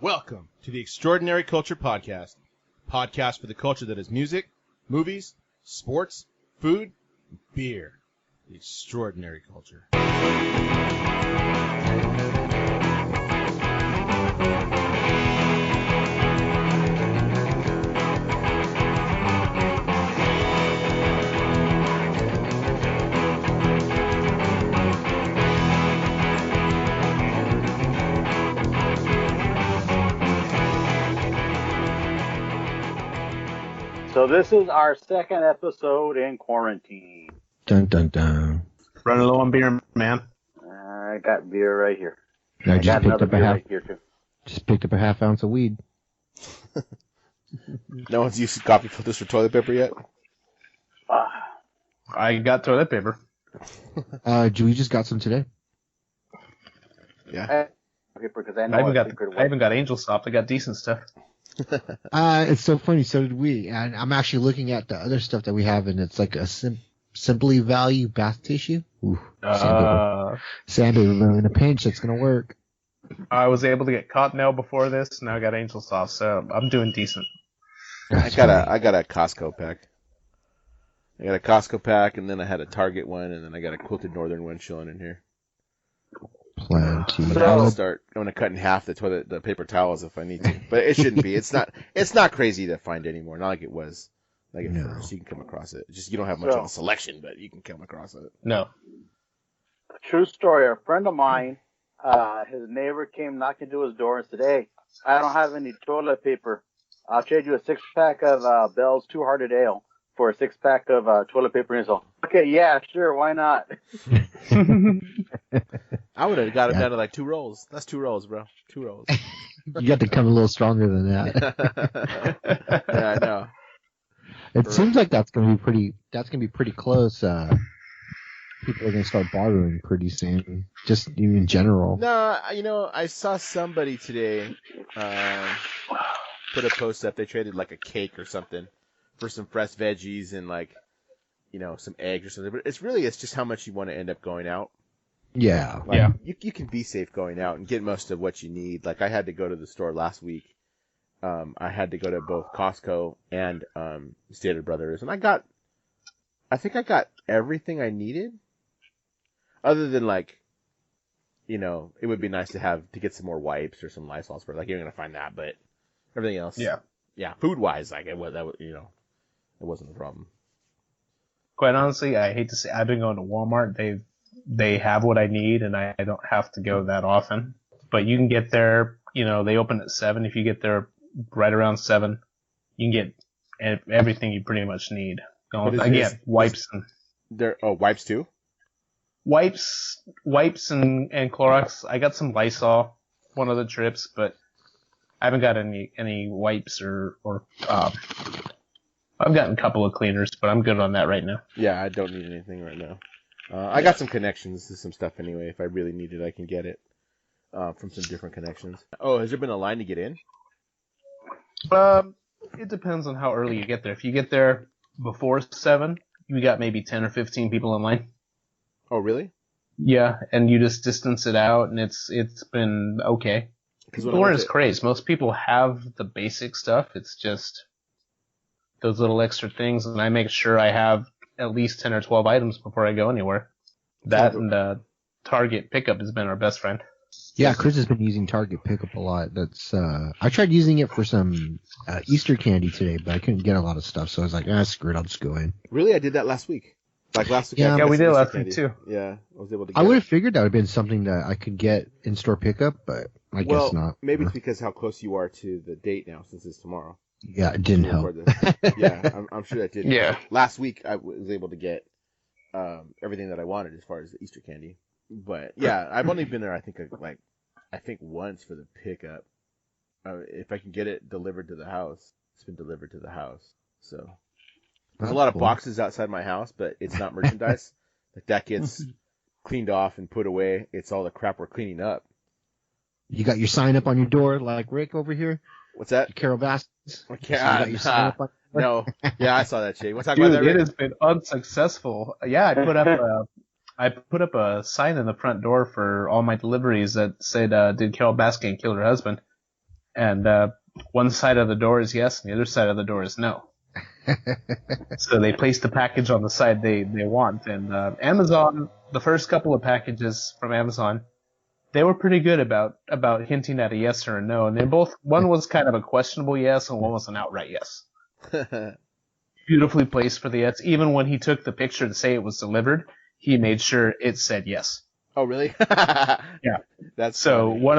Welcome to the Extraordinary Culture Podcast. Podcast for the culture that is music, movies, sports, food, and beer. The Extraordinary Culture. So this is our second episode in quarantine. Dun dun dun. Running low on beer, man. I got beer right here. I got another beer right here too. Just picked up a half ounce of weed. No one's used coffee filters for toilet paper yet? I got toilet paper. We just got some today. Yeah. Because I haven't got Angel Soft. I got decent stuff. It's so funny. So did we. And I'm actually looking at the other stuff that we have, and it's like a Simply Value bath tissue. Ooh, sandpaper in a pinch. It's gonna work. I was able to get Cottonelle before this. Now I got Angel Soft, so I'm doing decent. I got a Costco pack. I got a Costco pack, and then I had a Target one, and then I got a Quilted Northern one chilling in here. Plenty. But I'm gonna cut in half the paper towels if I need to. But it shouldn't be. It's not crazy to find anymore. Not like it was. Like at first, you can come across it. Just you don't have much of a selection, but you can come across it. No. True story. A friend of mine, his neighbor came knocking to his door and said, "Hey, I don't have any toilet paper. I'll trade you a 6-pack of Bell's Two Hearted Ale for a 6-pack of toilet paper." And so, okay, yeah, sure, why not? I would have got it down to like 2 rolls. That's 2 rolls, bro. 2 rolls. You got to come a little stronger than that. Yeah, I know. It seems like that's gonna be pretty close. People are gonna start bartering pretty soon, just in general. No, I saw somebody today put a post up. They traded like a cake or something for some fresh veggies and like, some eggs or something. But it's just how much you want to end up going out. Yeah. Like, you can be safe going out and get most of what you need. Like I had to go to the store last week. I had to go to both Costco and Stater Brothers, and I think I got everything I needed. Other than like, it would be nice to get some more wipes or some Lysol spray. Like you're gonna find that, but everything else, yeah, food wise, like it wasn't a problem. Quite honestly, I hate to say, I've been going to Walmart. They have what I need, and I don't have to go that often. But you can get there. They open at 7. If you get there right around 7, you can get everything you pretty much need. Again, wipes and wipes too. Wipes and Clorox. I got some Lysol one of the trips, but I haven't got any wipes or I've gotten a couple of cleaners, but I'm good on that right now. Yeah, I don't need anything right now. I got some connections to some stuff anyway. If I really need it, I can get it from some different connections. Oh, has there been a line to get in? It depends on how early you get there. If you get there before 7, you got maybe 10 or 15 people in line. Oh, really? Yeah, and you just distance it out, and it's been okay. People weren't as crazy. Most people have the basic stuff. It's just those little extra things, and I make sure I have at least 10 or 12 items before I go anywhere. That and Target pickup has been our best friend. Yeah, Chris has been using Target pickup a lot. That's I tried using it for some Easter candy today, but I couldn't get a lot of stuff, so I was like, screw it, I'll just go in. Really? I did that last week. Like last week. Yeah, we did last week too. Yeah, I was able to. I would have figured that would have been something that I could get in store pickup, but I guess not. Maybe it's because how close you are to the date now, since it's tomorrow. Yeah, it didn't help. Yeah, I'm sure that did. Yeah. Last week I was able to get everything that I wanted as far as the Easter candy. But yeah, I've only been there I think once for the pickup. If I can get it delivered to the house, it's been delivered to the house. So there's a lot of boxes outside my house, but it's not merchandise. Like that gets cleaned off and put away. It's all the crap we're cleaning up. You got your sign up on your door like Rick over here? What's that? Carol Bass. No. Yeah, I saw that shit. What's that? Dude, it has been unsuccessful. Yeah, I put up a sign in the front door for all my deliveries that said, "Did Carol Baskin kill her husband?" and one side of the door is yes, and the other side of the door is no. So they place the package on the side they want, and Amazon, the first couple of packages from Amazon, they were pretty good about hinting at a yes or a no, and they both, one was kind of a questionable yes, and one was an outright yes. Beautifully placed for the yes. Even when he took the picture to say it was delivered, he made sure it said yes. Oh, really? Yeah. That's so funny. one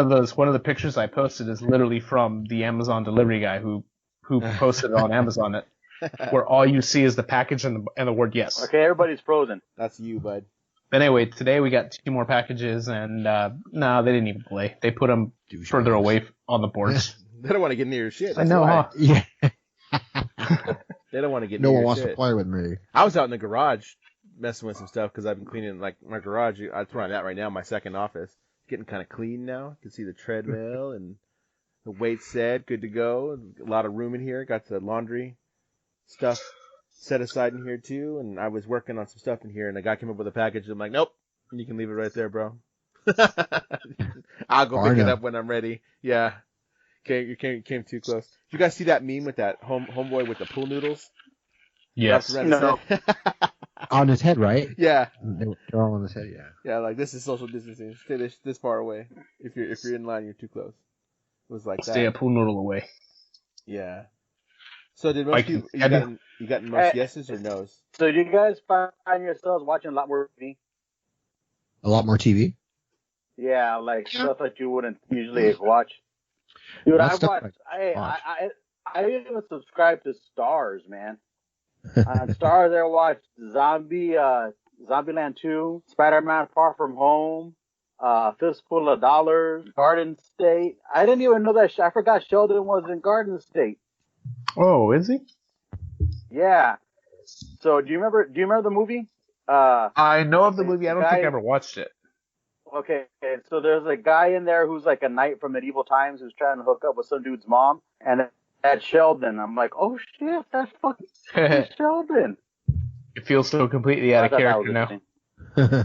of the pictures I posted is literally from the Amazon delivery guy who posted it on Amazon, where all you see is the package and the word yes. Okay, everybody's frozen. That's you, bud. But anyway, today we got 2 more packages, and no, they didn't even play. They put them further away on the boards. They don't want to get near your shit. I know, huh? Yeah. They don't want to get No near one your wants shit. to play with me. I was out in the garage messing with some stuff because I've been cleaning like my garage. That's where I'm at right now, my second office. It's getting kind of clean now. You can see the treadmill and the weight set, good to go. A lot of room in here. Got the laundry stuff set aside in here too. And I was working on some stuff in here, and the guy came up with a package. I'm like, nope, you can leave it right there, bro. I'll go pick it up when I'm ready. Yeah. Okay, you came too close. Did you guys see that meme with that homeboy with the pool noodles? Yes. No. On his head, right? Yeah. They're all on his head, yeah. Yeah, like this is social distancing. Stay this far away. If you're in line, you're too close. It was like that. Stay a pool noodle away. Yeah. So did most Like, people, you got most yeses or nos? So do you guys find yourselves watching a lot more TV? A lot more TV? Yeah, like stuff that you wouldn't usually watch. Dude, What I stuff watched. like watch? I even subscribe to Stars, man. On Stars, I watched Zombieland 2, Spider-Man Far From Home, Fistful of Dollars, Garden State. I didn't even know that. I forgot Sheldon was in Garden State. Oh, is he? Yeah. So do you remember the movie? I know of the movie. I don't think I guy- ever watched it. Okay, so there's a guy in there who's like a knight from medieval times who's trying to hook up with some dude's mom, and that's Sheldon. I'm like, oh shit, that's fucking Sheldon. It feels so completely out of I thought character that now.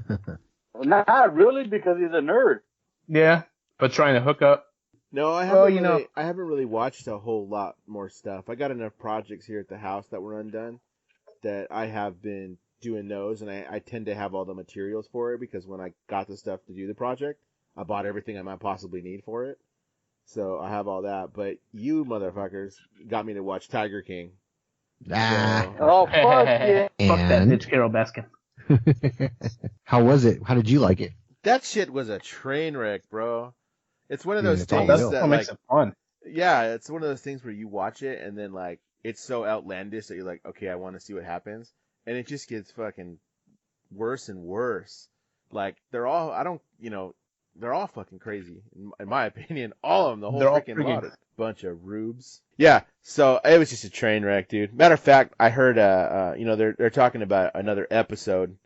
was Not really, because he's a nerd. Yeah, but trying to hook up. No, I haven't really watched a whole lot more stuff. I got enough projects here at the house that were undone that I have been doing those, and I tend to have all the materials for it because when I got the stuff to do the project, I bought everything I might possibly need for it. So I have all that. But you motherfuckers got me to watch Tiger King. Ah. Oh, fuck yeah. Fuck that And bitch, Carol Baskin. how was it? How did you like it? That shit was a train wreck, bro. It's one of those it's all things real. that, What makes like, it fun? yeah, it's one of those things where you watch it and then, like, it's so outlandish that you're like, okay, I want to see what happens. And it just gets fucking worse and worse. Like, they're all fucking crazy, in my opinion. All of them, the whole They're all freaking freaking- lot. Bunch of rubes. Yeah, so it was just a train wreck, dude. Matter of fact, I heard, they're talking about another episode,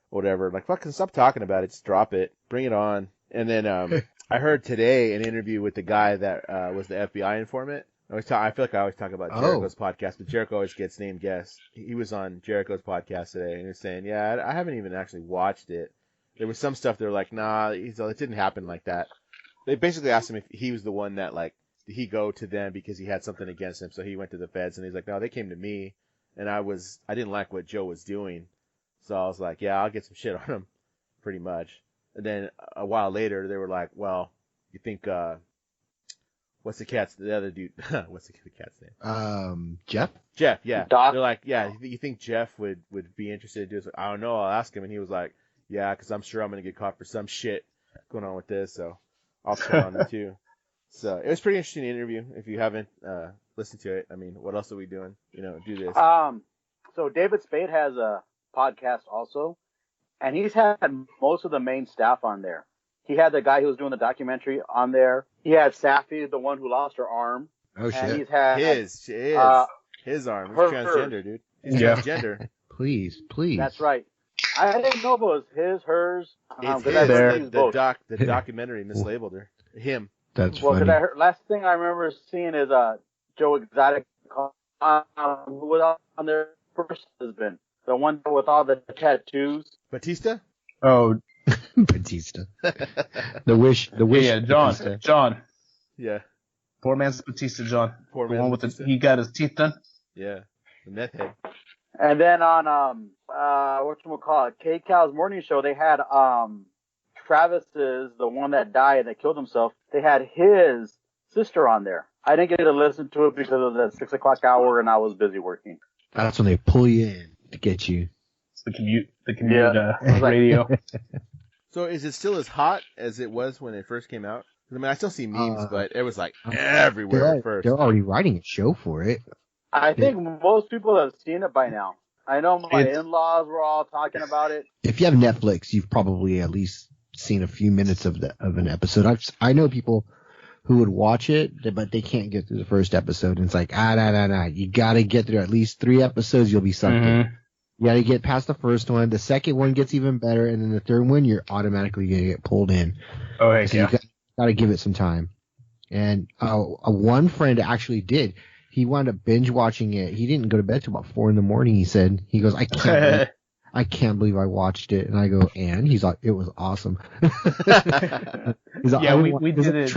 whatever. Like, fucking stop talking about it. Just drop it. Bring it on. And then, I heard today an interview with the guy that, was the FBI informant. I feel like I always talk about Jericho's podcast, but Jericho always gets named guest. He was on Jericho's podcast today, and he was saying, yeah, I haven't even actually watched it. There was some stuff they were like, nah, it didn't happen like that. They basically asked him if he was the one that, like, did he go to them because he had something against him, so he went to the feds, and he's like, no, they came to me, and I didn't like what Joe was doing. So I was like, yeah, I'll get some shit on him, pretty much. And then a while later, they were like, well, you think, what's the other dude? What's the cat's name? Jeff? Jeff, yeah. Doc? They're like, yeah, you think Jeff would be interested in doing this? I don't know, I'll ask him. And he was like, yeah, because I'm sure I'm going to get caught for some shit going on with this, so I'll turn on me too. So it was a pretty interesting interview. If you haven't listened to it, I mean, what else are we doing? Do this. So David Spade has a podcast also, and he's had most of the main staff on there. He had the guy who was doing the documentary on there. He had Safi, the one who lost her arm. Oh, And shit. he's had his arm. He's transgender, dude. He's transgender. Please. That's right. I didn't know if it was his, hers. It's 'cause I heard he was both. the documentary mislabeled her. Him. That's Well, funny. because last thing I remember seeing is Joe Exotic who was on their first husband, the one with all the tattoos. Batista? Oh, Batista. The wish. yeah, John. Batista. John. Yeah. Poor man's Batista, John. Poor The man's one with Batista. he got his teeth done. Yeah, the meth head. And then on whatchamacallit, K-Cow's morning show, they had Travis's, the one that died, that killed himself, they had his sister on there. I didn't get to listen to it because it was at 6 o'clock hour and I was busy working. That's when they pull you in to get you. It's the commute Yeah. radio. So is it still as hot as it was when it first came out? I mean, I still see memes, but it was like everywhere at first. They're already writing a show for it. I think most people have seen it by now. I know my in-laws were all talking about it. If you have Netflix, you've probably at least seen a few minutes of an episode. I know people who would watch it, but they can't get through the first episode. And it's like, nah. You gotta get through at least 3 episodes, you'll be sucked in. You gotta get past the first one. The second one gets even better, and then the third one, you're automatically gonna get pulled in. Oh, heck so yeah. You gotta give it some time. And one friend actually did. He wound up binge watching it. He didn't go to bed till about 4 a.m. He said, I can't believe I watched it. And I go, and he's like, it was awesome. He's like, yeah, we did it.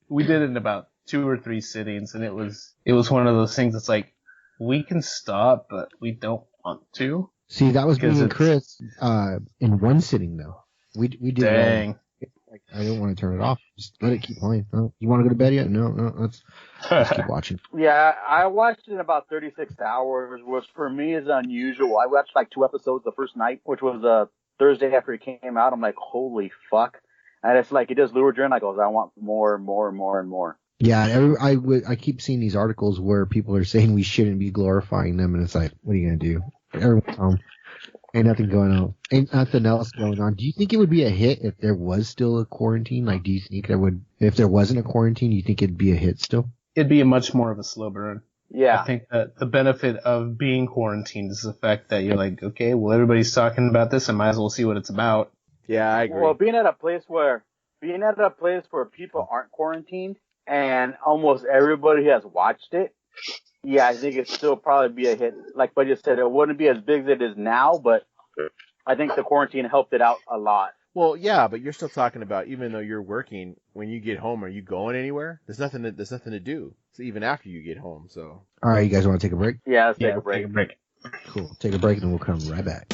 We did it in about 2 or 3 sittings, and it was one of those things that's like, we can stop, but we don't want to. See, that was me and Chris in one sitting though. We did. Dang. I didn't want to turn it off. Just let it keep playing. Oh, you want to go to bed yet? No. Let's keep watching. Yeah, I watched it in about 36 hours, which for me is unusual. I watched like 2 episodes the first night, which was Thursday after it came out. I'm like, holy fuck. And it's like, it just lured you in. I go, I want more and more. Yeah, I keep seeing these articles where people are saying we shouldn't be glorifying them, and it's like, what are you going to do? Everyone's home. Ain't nothing going on. Ain't nothing else going on. Do you think it would be a hit if there was still a quarantine? Like, do you think if there wasn't a quarantine, do you think it'd be a hit still? It'd be much more of a slow burn. Yeah. I think that the benefit of being quarantined is the fact that you're like, okay, well, everybody's talking about this. I might as well see what it's about. Yeah, I agree. Well, being at a place where people aren't quarantined and almost everybody has watched it, yeah, I think it'd still probably be a hit. Like Bud just said, it wouldn't be as big as it is now, but I think the quarantine helped it out a lot. Well, yeah, but you're still talking about, even though you're working, when you get home, are you going anywhere? There's nothing to do. So even after you get home, so. All right, you guys want to take a break? Yeah, let's take a break. Cool. Take a break and we'll come right back.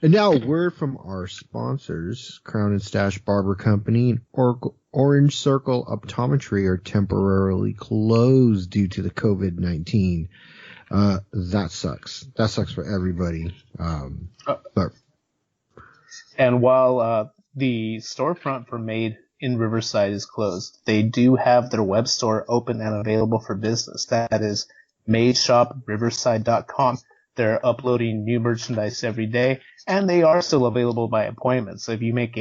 And now a word from our sponsors. Crown and Stash Barber Company and Orange Circle Optometry are temporarily closed due to the COVID-19. That sucks. That sucks for everybody. But And while the storefront for Made in Riverside is closed, they do have their web store open and available for business. That is madeshopriverside.com. They're uploading new merchandise every day, and they are still available by appointment. So if you make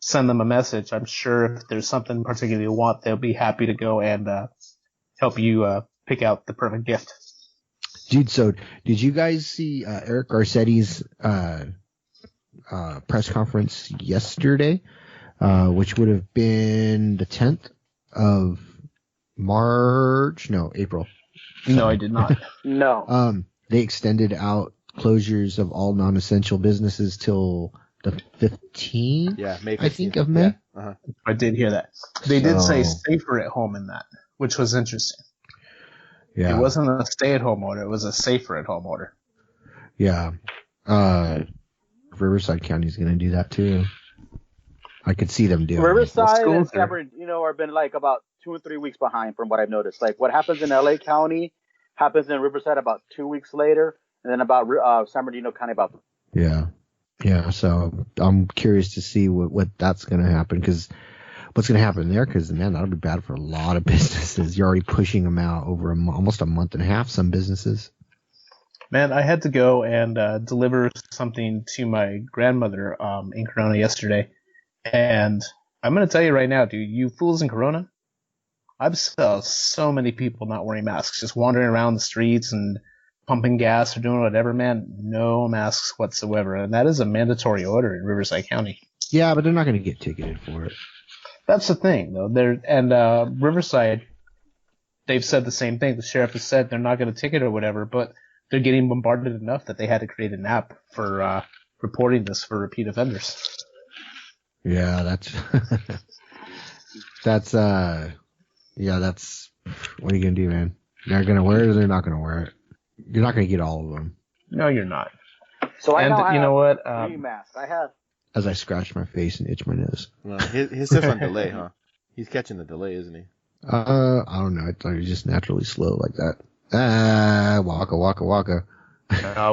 send them a message, I'm sure if there's something particularly you want, they'll be happy to go and help you pick out the perfect gift. Dude, so did you guys see Eric Garcetti's press conference yesterday, which would have been the 10th of April? No, I did not. No. They extended out closures of all non-essential businesses till the 15th, yeah, May 15th. I think, of May. Yeah. I did hear that. They did say safer at home in that, which was interesting. Yeah. It wasn't a stay-at-home order. It was a safer-at-home order. Yeah. Riverside County is going to do that too. I could see them doing Riverside and San Bernardino have been like about 2 or 3 weeks behind from what I've noticed. Like what happens in LA County happens in Riverside about 2 weeks later, and then about San Bernardino County about. Yeah. Yeah. So I'm curious to see what that's going to happen, because what's going to happen there, because man, that'll be bad for a lot of businesses. You're already pushing them out over almost a month and a half, some businesses. Man, I had to go and deliver something to my grandmother in Corona yesterday. And I'm going to tell you right now, dude, you fools in Corona, I've saw so many people not wearing masks, just wandering around the streets and pumping gas or doing whatever, man. No masks whatsoever. And that is a mandatory order in Riverside County. Yeah, but they're not going to get ticketed for it. That's the thing, though. Riverside, they've said the same thing. The sheriff has said they're not going to ticket or whatever, but they're getting bombarded enough that they had to create an app for reporting this for repeat offenders. Yeah, that's what are you gonna do, man? They're gonna wear it or they're not gonna wear it. You're not gonna get all of them. No, you're not. So I now have you know what? 3 masks. I have. As I scratch my face and itch my nose. Well, his stuff's on delay, huh? He's catching the delay, isn't he? I don't know. I thought he was just naturally slow like that. Waka waka waka.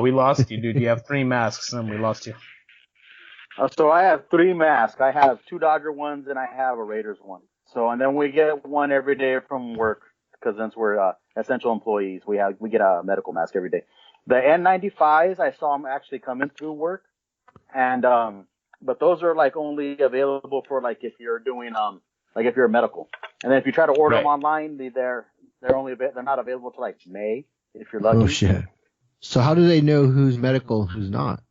We lost you, dude. You have 3 masks, and we lost you. So I have 3 masks. I have 2 Dodger ones and I have a Raiders one. So, and then we get one every day from work, because since we're essential employees, we get a medical mask every day. The N95s, I saw them actually coming through work, and but those are like only available for like if you're doing like if you're a medical. And then if you try to order them online, they're not available till like May if you're lucky. Oh shit! So how do they know who's medical and who's not?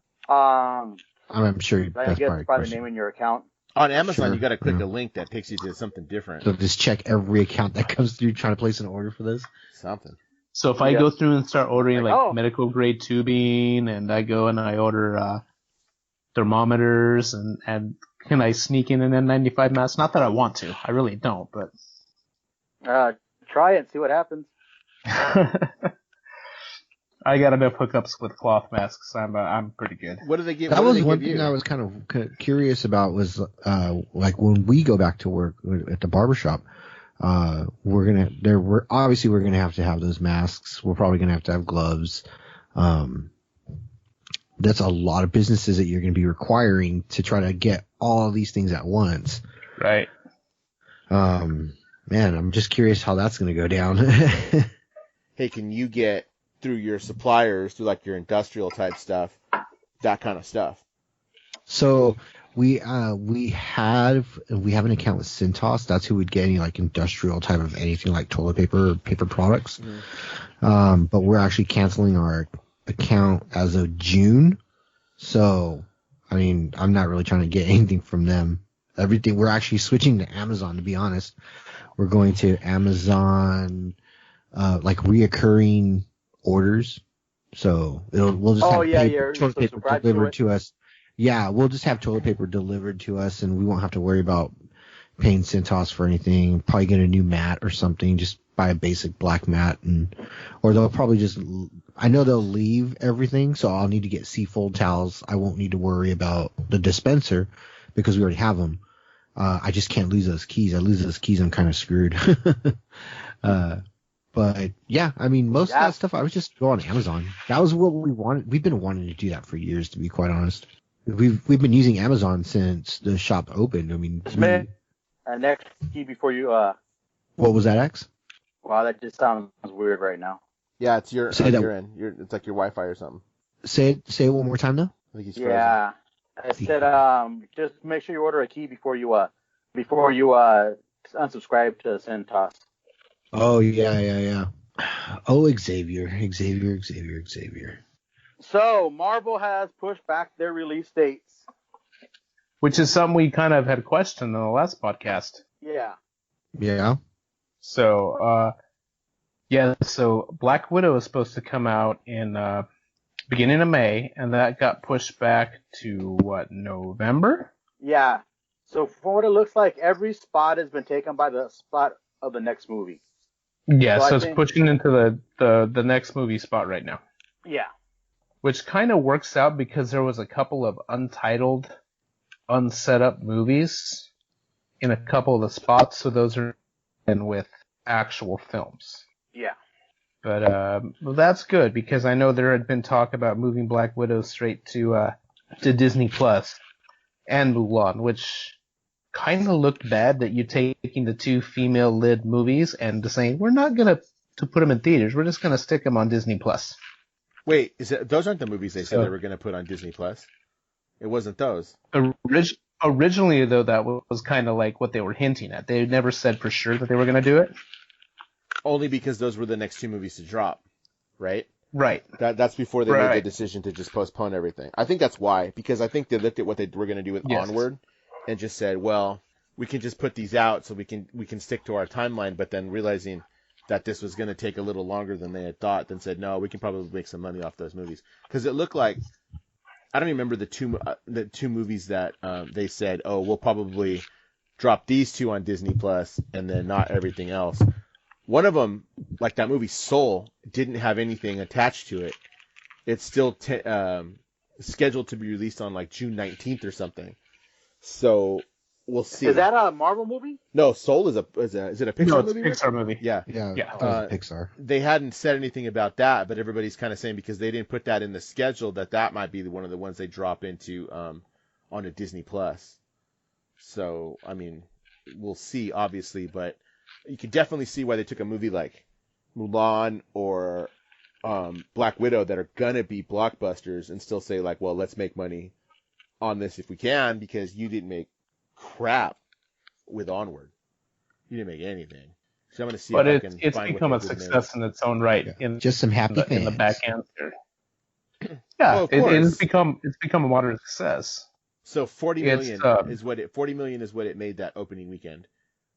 I'm sure I guess by the name in your account. On Amazon, you got to click a link that takes you to something different. So just check every account that comes through trying to place an order for this. Something. So if I go through and start ordering medical grade tubing, and I go and I order thermometers, and can I sneak in an N95 mask? Not that I want to. I really don't, but try it and see what happens. I got enough hookups with cloth masks. I'm pretty good. What do they give? That was one thing I was kind of curious about was like when we go back to work at the barbershop, we're gonna have to have those masks. We're probably gonna have to have gloves. That's a lot of businesses that you're gonna be requiring to try to get all these things at once. Right. Man, I'm just curious how that's gonna go down. Hey, can you get through your suppliers, through like your industrial type stuff, that kind of stuff? So we have an account with Cintas. That's who would get any like industrial type of anything like toilet paper or paper products. Mm-hmm. But we're actually canceling our account as of June. So, I mean, I'm not really trying to get anything from them. Everything, we're actually switching to Amazon, to be honest. We're going to Amazon, like reoccurring orders. So we'll just have toilet paper delivered to us. Yeah, we'll just have toilet paper delivered to us, and we won't have to worry about paying Cintas for anything. Probably get a new mat or something, just buy a basic black mat, or they'll probably just, I know they'll leave everything, so I'll need to get Seafold towels. I won't need to worry about the dispenser because we already have them. I just can't lose those keys. I lose those keys, I'm kind of screwed. But yeah, I mean, most of that stuff I was just go on Amazon. That was what we wanted. We've been wanting to do that for years, to be quite honest. We've been using Amazon since the shop opened. I mean, next key before you. What was that, X? Wow, that just sounds weird right now. Yeah, it's your end. It's like your Wi-Fi or something. Say it one more time, though. I think he's frozen. Yeah, I said just make sure you order a key before you unsubscribe to Centos. Oh yeah. Oh, Xavier. So Marvel has pushed back their release dates. Which is something we kind of had questioned in the last podcast. Yeah. Yeah. So, so Black Widow is supposed to come out in beginning of May, and that got pushed back to, November? Yeah. So from what it looks like, every spot has been taken by the spot of the next movie. Yeah, so it's pushing into the next movie spot right now. Yeah. Which kind of works out because there was a couple of untitled, unset up movies in a couple of the spots, so those are in with actual films. Yeah. But that's good because I know there had been talk about moving Black Widow straight to Disney Plus and Mulan, which kind of looked bad that you're taking the two female led movies and just saying we're not gonna put them in theaters, we're just gonna stick them on Disney Plus. Wait, those aren't the movies they said they were gonna put on Disney Plus? It wasn't those. Originally, though, that was kind of like what they were hinting at. They never said for sure that they were going to do it. Only because those were the next two movies to drop, right? Right. That's before they made the decision to just postpone everything. I think that's why, because I think they looked at what they were going to do with Onward and just said, well, we can just put these out so we can stick to our timeline, but then realizing that this was going to take a little longer than they had thought, then said, no, we can probably make some money off those movies. Because it looked like, I don't remember the two movies that they said, oh, we'll probably drop these two on Disney Plus and then not everything else. One of them, like that movie Soul, didn't have anything attached to it. It's still scheduled to be released on like June 19th or something. So we'll see. Is that a Marvel movie? No, Soul is it a Pixar movie? No, it's a Pixar movie. Yeah. Pixar. They hadn't said anything about that, but everybody's kind of saying because they didn't put that in the schedule that might be one of the ones they drop into on a Disney Plus. So I mean, we'll see, obviously, but you can definitely see why they took a movie like Mulan or Black Widow that are gonna be blockbusters and still say like, well, let's make money on this if we can, because you didn't make crap with Onward. You didn't make anything. So I'm gonna see. But if I can it's find become a success in its own right. Yeah. Just some happy fans in the back end there. Yeah, it's become a moderate success. So 40 million is what it made that opening weekend,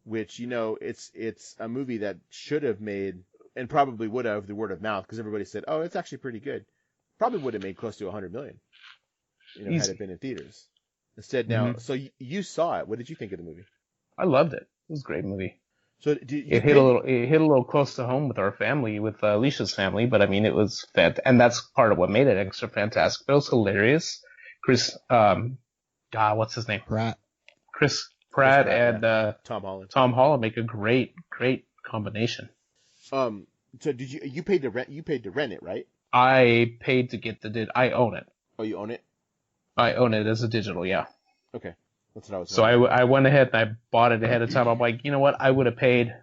which it's a movie that should have made and probably would have the word of mouth because everybody said, oh, it's actually pretty good. Probably would have made close to 100 million. Had it been in theaters. Instead now, so you saw it. What did you think of the movie? I loved it. It was a great movie. So it hit a little close to home with our family, with Alicia's family, but I mean it was and that's part of what made it extra fantastic. But it was hilarious. Chris, what's his name? Chris Pratt and Tom Holland. Tom Holland make a great combination. So did you paid to rent? You paid to rent it, right? I paid to get I own it. Oh, you own it? I own it as a digital, yeah. Okay. That's what I was So I went ahead and I bought it ahead of time. I'm like, you know what? I would have paid,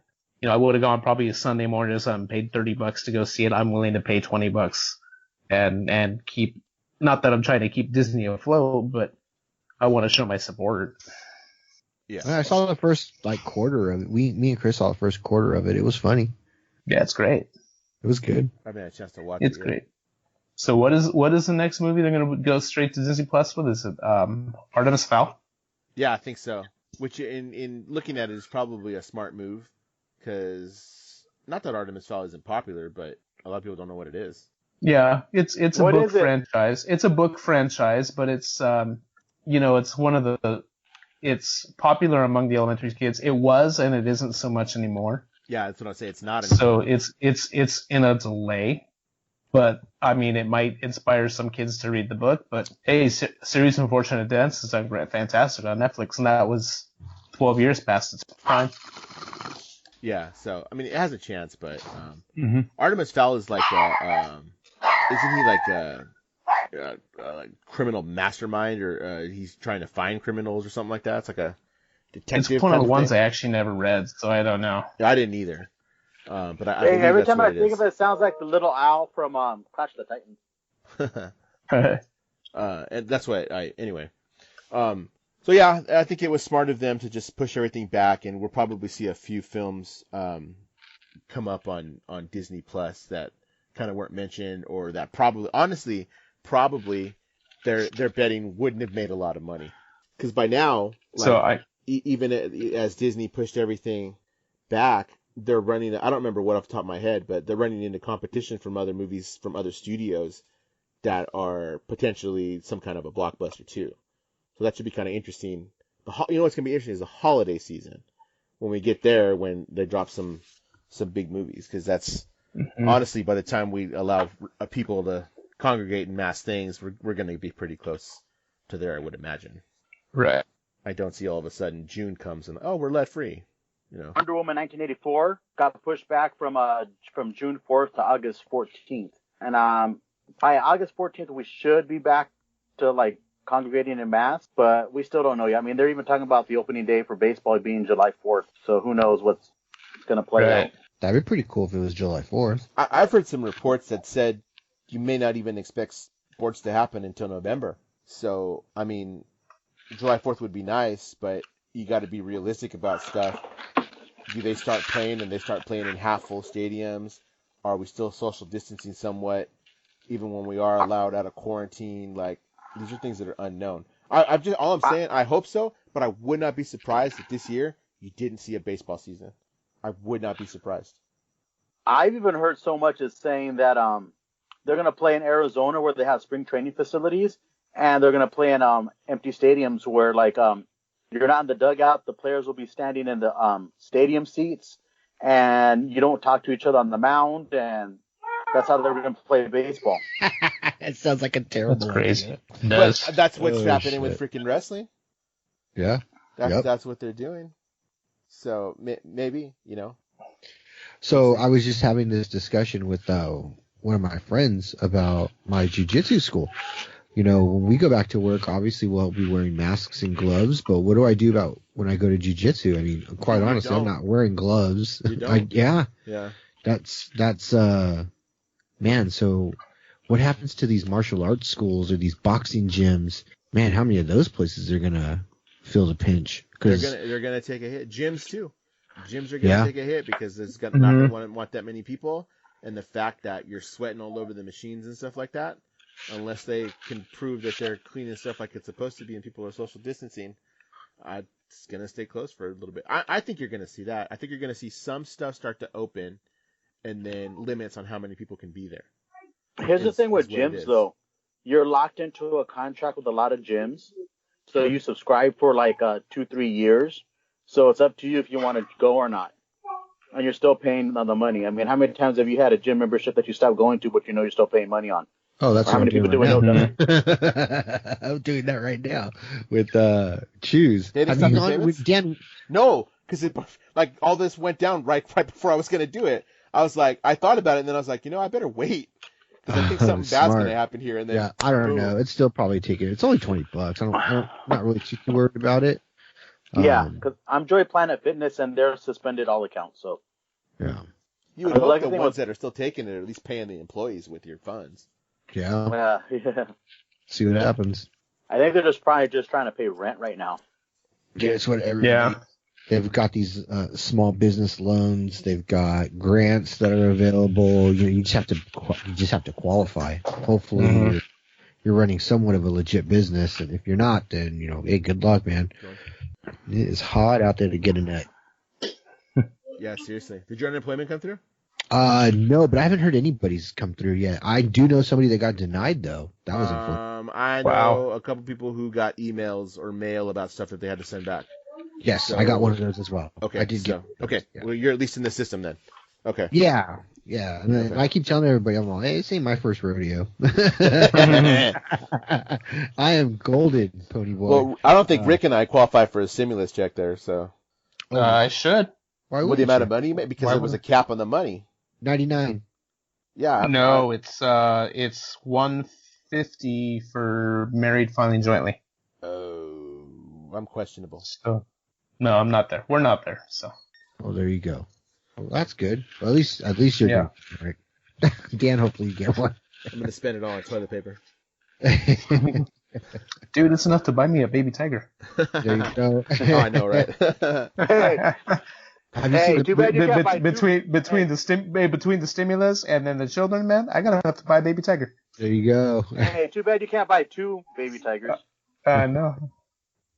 I would have gone probably a Sunday morning or something, paid $30 to go see it. I'm willing to pay $20 and keep, not that I'm trying to keep Disney afloat, but I want to show my support. Yeah. I saw the first quarter of it. Me and Chris saw the first quarter of it. It was funny. Yeah, it's great. It was good. I haven't had a chance to watch it. It's great. So what is the next movie they're going to go straight to Disney Plus with? Is it Artemis Fowl? Yeah, I think so. Which in looking at it is probably a smart move, because not that Artemis Fowl isn't popular, but a lot of people don't know what it is. Yeah, it's a book franchise. It's a book franchise, but it's it's one of it's popular among the elementary kids. It was, and it isn't so much anymore. Yeah, that's what I say. It's not anymore. So it's in a delay. But, I mean, it might inspire some kids to read the book. But, hey, Series of Unfortunate Deaths is fantastic on Netflix, and that was 12 years past its prime. Yeah, so I mean, it has a chance, but Artemis Fowl is like, isn't he like a criminal mastermind, or he's trying to find criminals or something like that? It's like a detective. It's one of the ones thing. I actually never read, so I don't know. Yeah, I didn't either. But I Hey, every that's time what I think of it, it sounds like the little owl from Clash of the Titans. And that's what anyway. So yeah, I think it was smart of them to just push everything back, and we'll probably see a few films come up on Disney Plus that kind of weren't mentioned, or that probably they're betting wouldn't have made a lot of money, because by now, even as Disney pushed everything back, they're running. I don't remember what off the top of my head, but they're running into competition from other movies from other studios that are potentially some kind of a blockbuster too. So that should be kind of interesting. You know what's going to be interesting is the holiday season. When we get there, when they drop some big movies. Because that's, honestly, by the time we allow people to congregate in mass things, we're going to be pretty close to there, I would imagine. Right. I don't see all of a sudden June comes and, we're let free. You know. Wonder Woman 1984 got pushed back from June 4th to August 14th. And by August 14th, we should be back to, like, congregating in mass, but we still don't know yet. I mean, they're even talking about the opening day for baseball being July 4th, so who knows what's going to play out. That'd be pretty cool if it was July 4th. I've heard some reports that said you may not even expect sports to happen until November. So, I mean, July 4th would be nice, but you got to be realistic about stuff. Do they start playing and they start playing in half-full stadiums? Are we still social distancing somewhat, even when we are allowed out of quarantine? Like, these are things that are unknown. All I'm saying, I hope so, but I would not be surprised if this year you didn't see a baseball season. I would not be surprised. I've even heard so much as saying that they're going to play in Arizona where they have spring training facilities, and they're going to play in empty stadiums where, like, you're not in the dugout. The players will be standing in the stadium seats, and you don't talk to each other on the mound, and that's how they're going to play baseball. It sounds like a terrible crazy. But that's what's happening with freaking wrestling. Yeah. That's what they're doing. So maybe, you know. So I was just having this discussion with one of my friends about my jiu-jitsu school. You know, when we go back to work, obviously we'll be wearing masks and gloves, but what do I do about when I go to jiu-jitsu? I mean, quite honestly, I'm not wearing gloves. You don't? Yeah. That's man, so what happens to these martial arts schools or these boxing gyms? Man, how many of those places are going to feel the pinch? They're going to take a hit. Gyms, too. Gyms are going to take a hit because there's not going to want that many people. And the fact that you're sweating all over the machines and stuff like that, unless they can prove that they're cleaning stuff like it's supposed to be and people are social distancing, it's going to stay closed for a little bit. I think you're going to see that. I think you're going to see some stuff start to open and then limits on how many people can be there. Here's the thing with gyms, though. You're locked into a contract with a lot of gyms. So you subscribe for like 2-3 years. So it's up to you if you want to go or not. And you're still paying the money. I mean, how many times have you had a gym membership that you stopped going to, but you know you're still paying money on? Oh, that's how many people do it. I'm doing that right now with Choose. Have you gone with Dan? No, because like all this went down right before I was going to do it. I was like, I thought about it, and then I was like, I better wait. Because I think something bad's going to happen here. And then, I don't know. It's still probably taking. It's only $20. I'm not really too worried about it. Yeah, because I'm Joy Planet Fitness, and they're suspended all accounts. So yeah, you would hope the ones that are still taking it are at least paying the employees with your funds. Yeah. See what happens. I think they're probably just trying to pay rent right now. Yeah, it's what everybody. Yeah. They've got these small business loans. They've got grants that are available. You just have to qualify. Hopefully, you're running somewhat of a legit business, and if you're not, then hey, good luck, man. It is hot out there to get a net. Yeah, seriously. Did your unemployment come through? No, but I haven't heard anybody's come through yet. I do know somebody that got denied though. That was unfortunate. I know a couple people who got emails or mail about stuff that they had to send back. Yes, so, I got one of those as well. Okay, I did get. Okay, yeah. Well, you're at least in the system then. Okay. Yeah. And then I keep telling everybody, I'm like, hey, this ain't my first rodeo. I am golden, Pony Boy. Well, I don't think Rick and I qualify for a stimulus check there, so. I should. Why With would the amount of money you made? Because there was a cap on the money. 99. Yeah. No, it's $150 for married filing jointly. Oh, I'm questionable. So, no, I'm not there. We're not there. So. Oh, there you go. Well, that's good. Well, at least you're doing it right. Dan, hopefully you get one. I'm gonna spend it all on toilet paper. Dude, it's enough to buy me a baby tiger. There you go. Oh, I know, right? Hey, too bad you can't buy between the stimulus and then the children, man, I gotta have to buy a baby tiger. There you go. Hey, too bad you can't buy 2 baby tigers. No.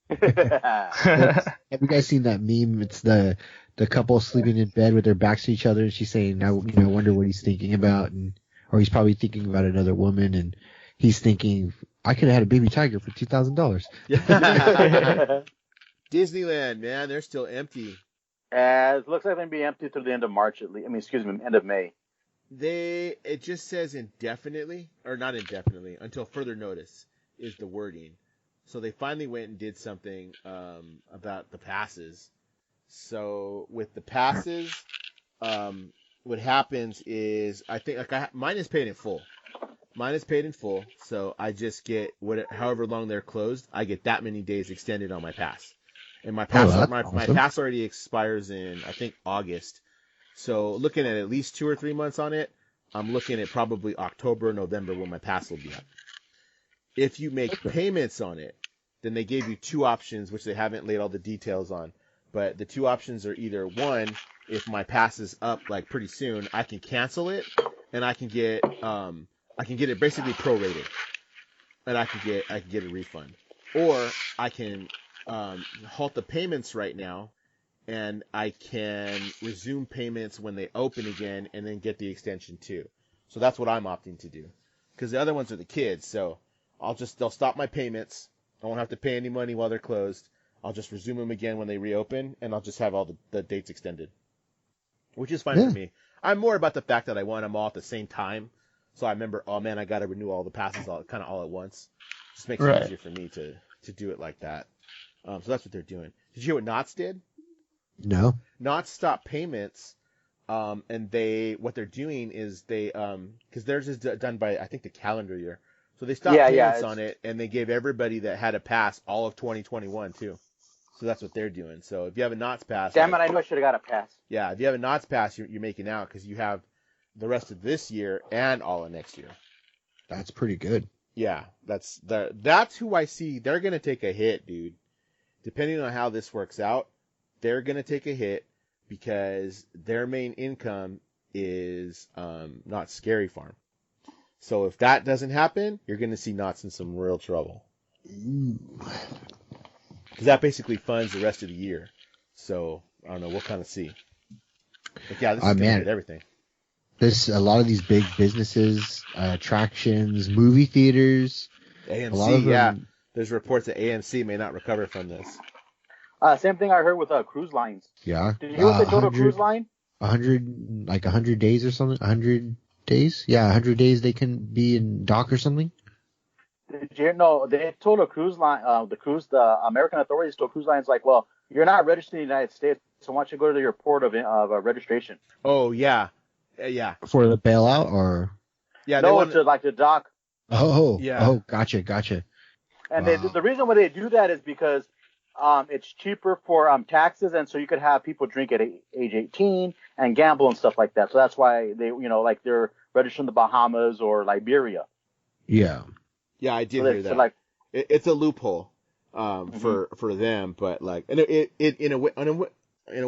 Have you guys seen that meme? It's the couple sleeping in bed with their backs to each other, and she's saying, "I wonder what he's thinking about," or he's probably thinking about another woman, and he's thinking, "I could have had a baby tiger for $2,000." Disneyland, man, they're still empty. It looks like they're gonna be empty through the end of March at least. End of May. It just says indefinitely, or not indefinitely, until further notice is the wording. So they finally went and did something about the passes. So with the passes, what happens is I think mine is paid in full. So I just get however long they're closed, I get that many days extended on my pass. And my pass my pass already expires in I think August. So looking at least 2 or 3 months on it, I'm looking at probably October, November when my pass will be up. If you make payments on it, then they gave you 2 options, which they haven't laid all the details on. But the 2 options are either one, if my pass is up like pretty soon, I can cancel it and I can get it basically prorated, and I can get a refund, or I can halt the payments right now, and I can resume payments when they open again, and then get the extension too. So that's what I'm opting to do, because the other ones are the kids. So they'll stop my payments. I won't have to pay any money while they're closed. I'll just resume them again when they reopen, and I'll just have all the dates extended, which is fine for me. I'm more about the fact that I want them all at the same time. So I remember, oh man, I got to renew all the passes all at once. Just makes it easier for me to do it like that. So that's what they're doing. Did you hear what Knott's did? No. Knott's stopped payments, and what they're doing is because theirs is done by I think the calendar year. So they stopped payments on it, and they gave everybody that had a pass all of 2021 too. So that's what they're doing. So if you have a Knott's pass, damn it, I knew I should have got a pass. Yeah, if you have a Knott's pass, you're making out because you have the rest of this year and all of next year. That's pretty good. Yeah, that's who I see. They're gonna take a hit, dude. Depending on how this works out, they're gonna take a hit because their main income is not Scary Farm. So if that doesn't happen, you're gonna see Knott's in some real trouble. Because that basically funds the rest of the year. So I don't know. We'll kind of see. But yeah, this is gonna hit everything. A lot of these big businesses, attractions, movie theaters. AMC, there's reports that AMC may not recover from this. Same thing I heard with cruise lines. Yeah. Did you hear what they told a cruise line? 100 days or something? 100 days? Yeah, 100 days they can be in dock or something? Did you hear? No, they told a cruise line, the American authorities told cruise lines, like, well, you're not registered in the United States, so why don't you go to your port of registration? Oh, yeah. Yeah. For the bailout, or? Yeah, no, it's like the dock. Oh, yeah. Oh, gotcha. And the reason why they do that is because it's cheaper for taxes, and so you could have people drink at age 18 and gamble and stuff like that. So that's why they, like they're registered in the Bahamas or Liberia. Yeah. Yeah, I did hear that. So it's a loophole for them, but and it in a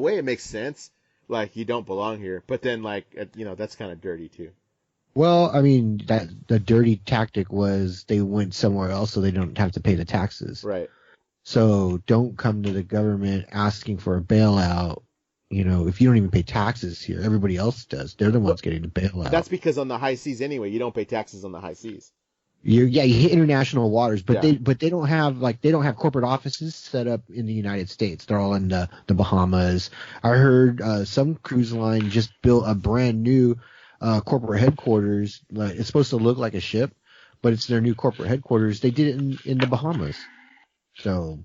way it makes sense. Like, you don't belong here, but then that's kind of dirty too. Well, I mean, the dirty tactic was they went somewhere else so they don't have to pay the taxes. Right. So don't come to the government asking for a bailout. If you don't even pay taxes here, everybody else does. They're the ones getting the bailout. That's because on the high seas anyway, you don't pay taxes on the high seas. You hit international waters, but they don't have corporate offices set up in the United States. They're all in the Bahamas. I heard some cruise line just built a brand new corporate headquarters. It's supposed to look like a ship, but it's their new corporate headquarters. They did it in the Bahamas. So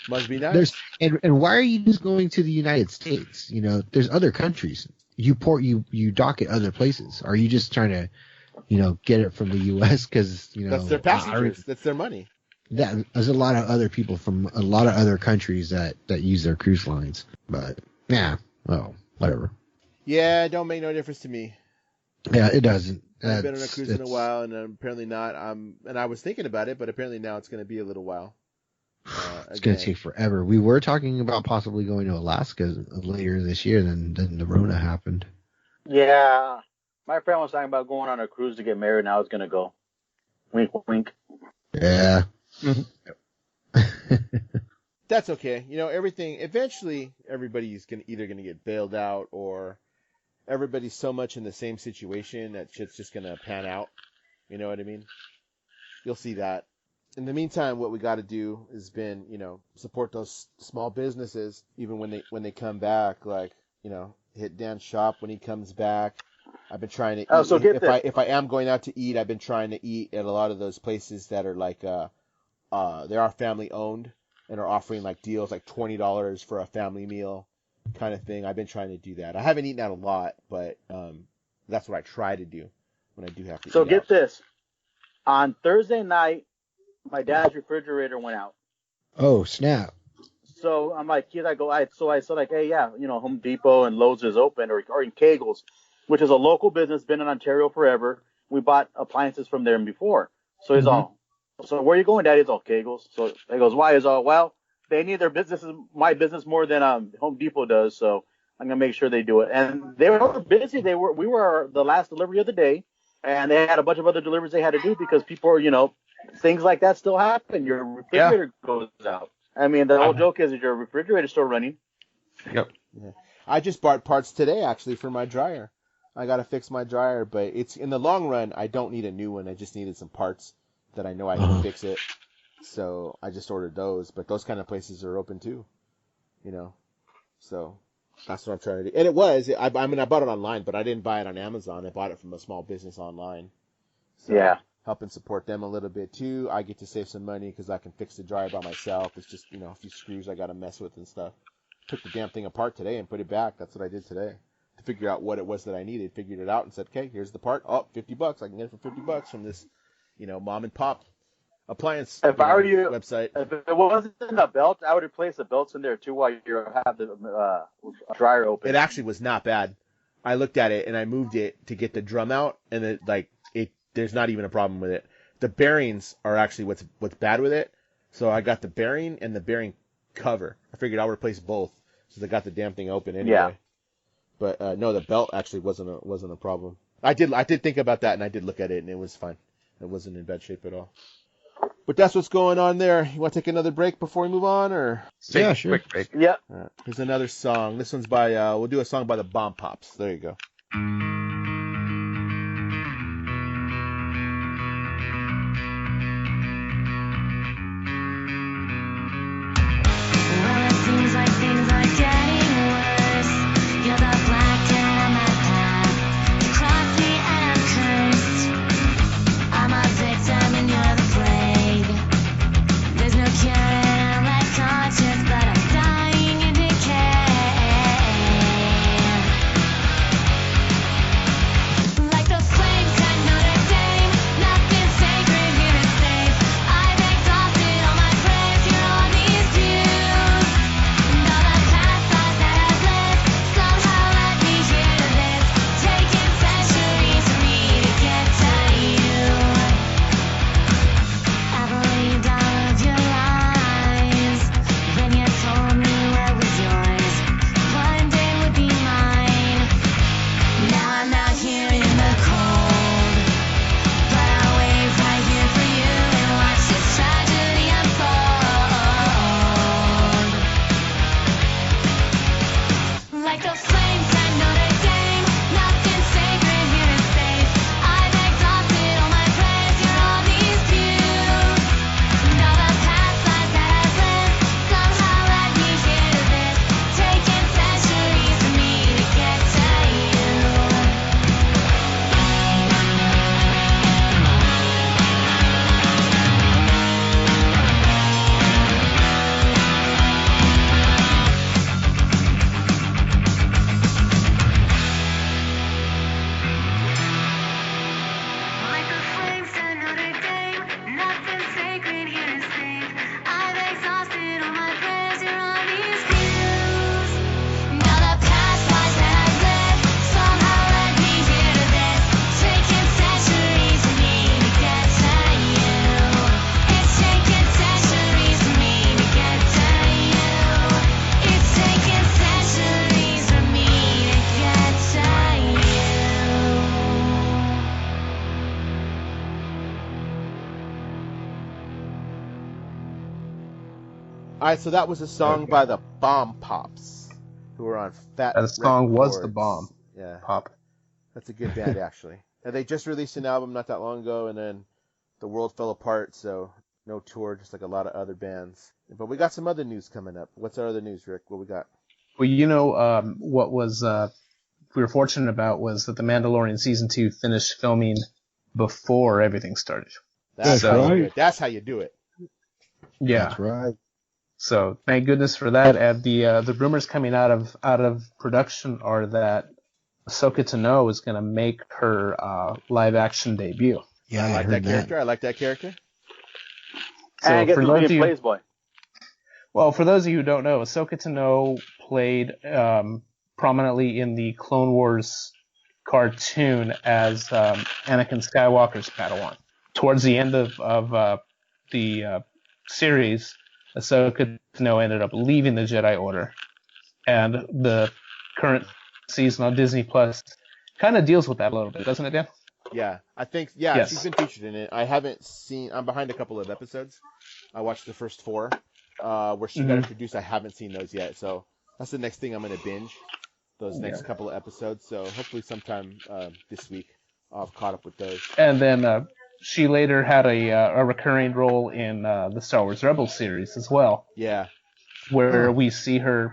Must be nice. And why are you just going to the United States? There's other countries. You dock at other places. Are you just trying to, get it from the U.S. because that's their passengers. That's their money. There's a lot of other people from a lot of other countries that use their cruise lines. But yeah, whatever. Yeah, it don't make no difference to me. Yeah, it doesn't. I've been on a cruise in a while, and apparently not. And I was thinking about it, but apparently now it's going to be a little while. It's going to take forever. We were talking about possibly going to Alaska later this year, then the Rona happened. Yeah. My friend was talking about going on a cruise to get married, and I was going to go. Wink, wink. Yeah. That's okay. Everything, eventually everybody's either going to get bailed out, or everybody's so much in the same situation that shit's just going to pan out. You know what I mean? You'll see that. In the meantime, what we got to do has been, support those small businesses, even when they come back. Like, hit Dan's shop when he comes back. I've been trying to eat. So if I am going out to eat, I've been trying to eat at a lot of those places that are like, they are family owned and are offering like deals like $20 for a family meal kind of thing. I've been trying to do that. I haven't eaten out a lot, but that's what I try to do when I do have to eat. So get this. On Thursday night, my dad's refrigerator went out. Oh, snap. So I'm like, I said like, hey, yeah, Home Depot and Lowe's is open, or in Kegel's, which is a local business, been in Ontario forever. We bought appliances from there before. So he's all, so where are you going, Daddy? It's all Kegel's. So he goes, why? He's all, well, they need their business, my business more than Home Depot does. So I'm going to make sure they do it. And they were busy. We were the last delivery of the day, and they had a bunch of other deliveries they had to do because people are, things like that still happen. Your refrigerator goes out. I mean, the whole joke is your refrigerator still running. Yep. Yeah. I just bought parts today, actually, for my dryer. I got to fix my dryer, but it's in the long run, I don't need a new one. I just needed some parts that I know I can fix it. So I just ordered those, but those kind of places are open too, So that's what I'm trying to do. And it was, I bought it online, but I didn't buy it on Amazon. I bought it from a small business online. So yeah. Helping support them a little bit too. I get to save some money because I can fix the dryer by myself. It's just, a few screws I got to mess with and stuff. Took the damn thing apart today and put it back. That's what I did today. To figure out what it was that I needed. Figured it out and said, okay, here's the part. Oh, $50. I can get it for $50 from this, mom and pop appliance website. If it wasn't a belt, I would replace the belts in there too while you have the dryer open. It actually was not bad. I looked at it and I moved it to get the drum out, and there's not even a problem with it. The bearings are actually what's bad with it. So I got the bearing and the bearing cover. I figured I'll replace both since I got the damn thing open anyway. Yeah. But no, the belt actually wasn't a problem. I did think about that, and I did look at it, and it was fine. It wasn't in bad shape at all. But that's what's going on there. You want to take another break before we move on, or? Yeah, sure. Quick break. Yeah. All right. Here's another song. This one's by we'll do a song by the Bomb Pops. There you go. Seems like things are getting worse. You're the black cat on my path. You cross me and I'm cursed. I'm a victim and you're the plague. There's no cure and I'm less conscious, but I'm dying in decay. Alright, so that was a song by the Bomb Pops, who were on Fat That song was the Records. Bomb Yeah, Pop. that's a good band actually. And they just released an album not that long ago, and then the world fell apart, so no tour, just like a lot of other bands. But we got some other news coming up. What's our other news, Rick? What we got? Well, what was we were fortunate about was that the Mandalorian season 2 finished filming before everything started. That's right. how you do it. That's how you do it. Yeah. That's right. So thank goodness for that. And the rumors coming out of production are that Ahsoka Tano is going to make her live action debut. Yeah, I like heard that character. I like that character. So and I guess for he's those being of you, Plays Boy. well, for those of you who don't know, Ahsoka Tano played prominently in the Clone Wars cartoon as Anakin Skywalker's Padawan. Towards the end of the series, Ahsoka Tano ended up leaving the Jedi Order, and the current season on Disney Plus kind of deals with that a little bit, doesn't it, Dan? Yeah, I think, yeah, Yes. she's been featured in it. I haven't seen, I'm behind a couple of episodes. I watched the first 4, where she got introduced. I haven't seen those yet, so that's the next thing I'm going to binge, those next couple of episodes. So hopefully sometime this week I'll have caught up with those. And then she later had a recurring role in the Star Wars Rebels series as well, Yeah, where we see her.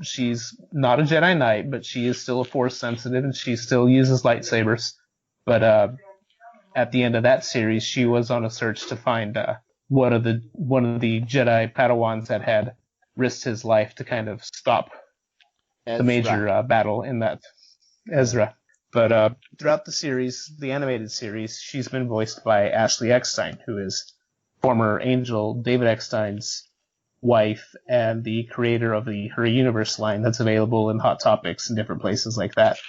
She's not a Jedi Knight, but she is still a Force sensitive, and she still uses lightsabers. But at the end of that series, she was on a search to find one of the Jedi Padawans that had risked his life to kind of stop the major battle in that, Ezra. But throughout the series, the animated series, she's been voiced by Ashley Eckstein, who is former Angel David Eckstein's wife and the creator of the Her Universe line that's available in Hot Topics and different places like that.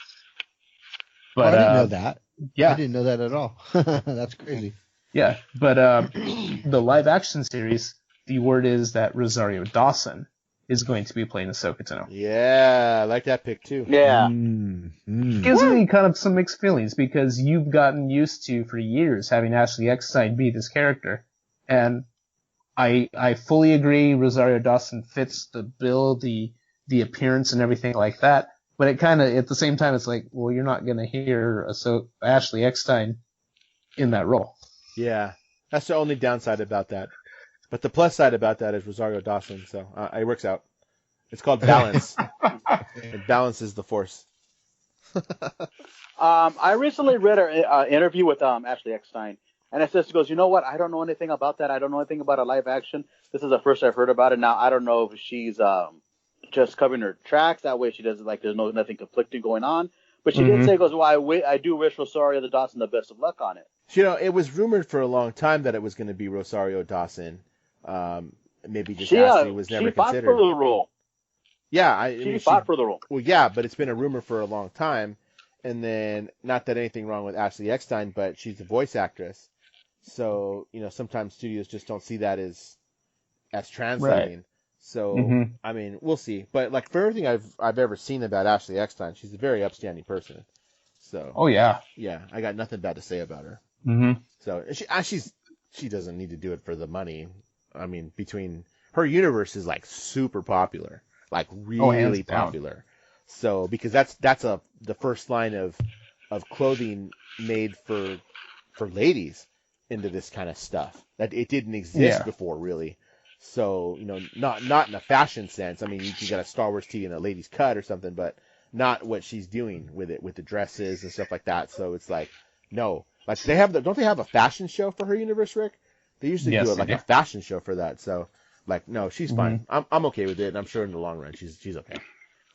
But I didn't know that. Yeah. I didn't know that at all. That's crazy. Yeah, but the live action series, the word is that Rosario Dawson is going to be playing Ahsoka Tano. yeah, I like that pick too. Yeah. Gives me kind of some mixed feelings because you've gotten used to for years having Ashley Eckstein be this character, and I fully agree Rosario Dawson fits the bill, the appearance and everything like that. But it kind of, at the same time, it's like, well, you're not going to hear Ashley Eckstein in that role. Yeah, that's the only downside about that. But the plus side about that is Rosario Dawson, so it works out. It's called balance. It balances the Force. I recently read an interview with Ashley Eckstein, and it says, she goes, you know what? I don't know anything about that. I don't know anything about a live action. This is the first I've heard about it. Now, I don't know if she's just covering her tracks. That way she doesn't, like, there's nothing conflicting going on. But she did say, goes, well, I do wish Rosario Dawson the best of luck on it. You know, it was rumored for a long time that it was going to be Rosario Dawson. Maybe just Ashley was never she fought considered. for the role. Yeah, She fought for the role. Well, yeah, but it's been a rumor for a long time. And then, not that anything wrong with Ashley Eckstein, but she's a voice actress. So, you know, sometimes studios just don't see that as translating. Right. So, I mean, we'll see. But like for everything I've ever seen about Ashley Eckstein, she's a very upstanding person. So. Oh yeah. Yeah, I got nothing bad to say about her. So she doesn't need to do it for the money. I mean, between Her Universe is like super popular, like really popular. So because that's the first line of clothing made for ladies into this kind of stuff that it didn't exist before really. So, you know, not in a fashion sense. I mean, you can get a Star Wars tee in a ladies cut or something, but not what she's doing with it, with the dresses and stuff like that. So it's like, no, like don't they have a fashion show for Her Universe, Rick? They usually do it like a fashion show for that. So like, no, she's fine. I'm okay with it. And I'm sure in the long run, she's okay.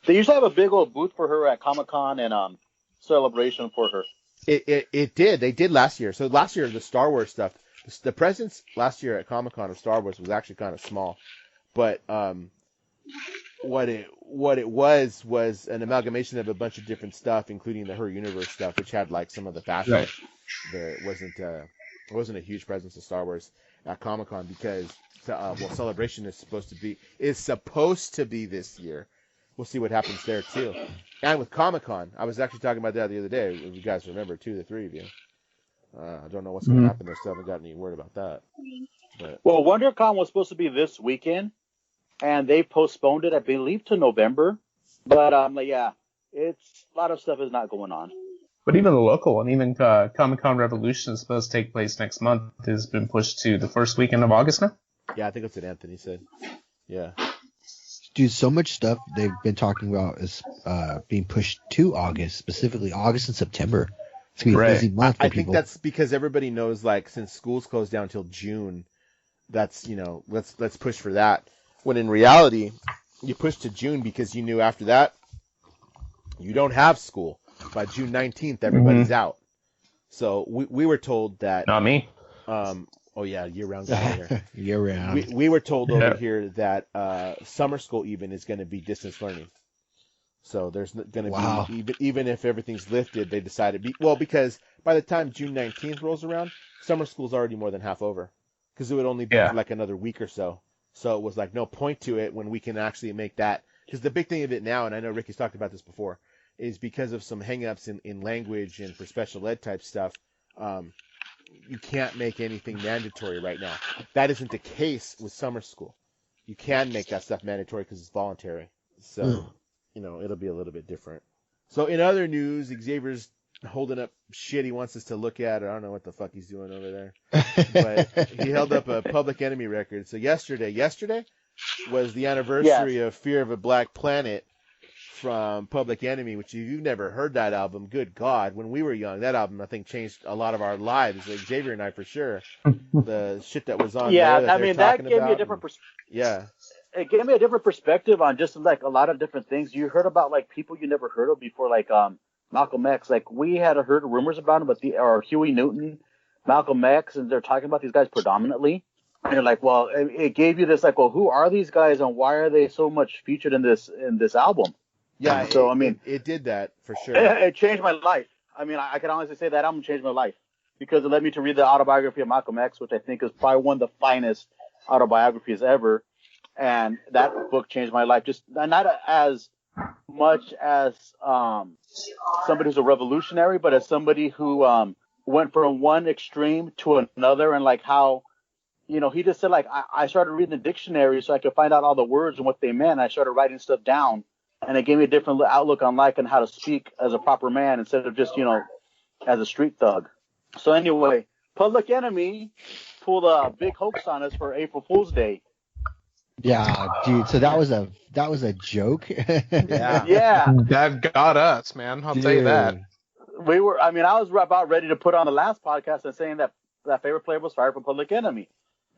They usually have a big old booth for her at Comic-Con and celebration for her. It did. They did last year. So last year, the Star Wars stuff, the presence last year at Comic-Con of Star Wars was actually kind of small. But what it was an amalgamation of a bunch of different stuff, including the Her Universe stuff, which had like some of the fashion. Right. It wasn't a huge presence of Star Wars at Comic-Con because Celebration is supposed to be this year. We'll see what happens there too. And with Comic-Con, I was actually talking about that the other day. If you guys remember, 2 to 3 of you. I don't know what's going to happen there. Still haven't got any word about that. But well, WonderCon was supposed to be this weekend, and they postponed it, I believe, to November. But like, yeah, it's a lot of stuff is not going on. But even the local one, even Comic-Con Revolution is supposed to take place next month, has been pushed to the first weekend of August now. Yeah, I think that's what Anthony said. Yeah. Dude, so much stuff they've been talking about is being pushed to August, specifically August and September. It's going to be a busy month for I people. think that's because everybody knows, like, since schools closed down until June, that's, you know, let's push for that. When in reality, you push to June because you knew after that, you don't have school. By June 19th, everybody's out. So we were told that... Not me. Oh, yeah, year-round guy here. Year-round. We were told over here that summer school even is going to be distance learning. So there's going to be, even if everything's lifted, they decided, because by the time June 19th rolls around, summer school's already more than half over. Because it would only be for like another week or so. So it was like no point to it when we can actually make that. Because the big thing of it now, and I know Ricky's talked about this before, is because of some hang-ups in language and for special ed type stuff, you can't make anything mandatory right now. That isn't the case with summer school. You can make that stuff mandatory because it's voluntary. So, you know, it'll be a little bit different. So in other news, Xavier's holding up shit he wants us to look at. I don't know what the fuck he's doing over there. But he held up a Public Enemy record. So yesterday was the anniversary of Fear of a Black Planet from Public Enemy, which if you've never heard that album, good God, when we were young, that album, I think, changed a lot of our lives, like Xavier and I for sure. The shit that was on there that that gave me a different perspective. It gave me a different perspective on just like a lot of different things. You heard about like people you never heard of before, like Malcolm X. Like we had heard rumors about him, or Huey Newton, Malcolm X, and they're talking about these guys predominantly. And you're like, well, it gave you this like, well, who are these guys and why are they so much featured in this album? Yeah, so it did that for sure. It changed my life. I mean, I can honestly say that album changed my life because it led me to read the autobiography of Malcolm X, which I think is probably one of the finest autobiographies ever. And that book changed my life, just not as much as somebody who's a revolutionary, but as somebody who went from one extreme to another, and like how, you know, he just said like I started reading the dictionary so I could find out all the words and what they meant. I started writing stuff down. And it gave me a different outlook on life and how to speak as a proper man instead of just, you know, as a street thug. So anyway, Public Enemy pulled a big hoax on us for April Fool's Day. Yeah, dude. So that was a joke. Yeah. That got us, man. I'll tell you that. I was about ready to put on the last podcast and saying that favorite player was fired from Public Enemy.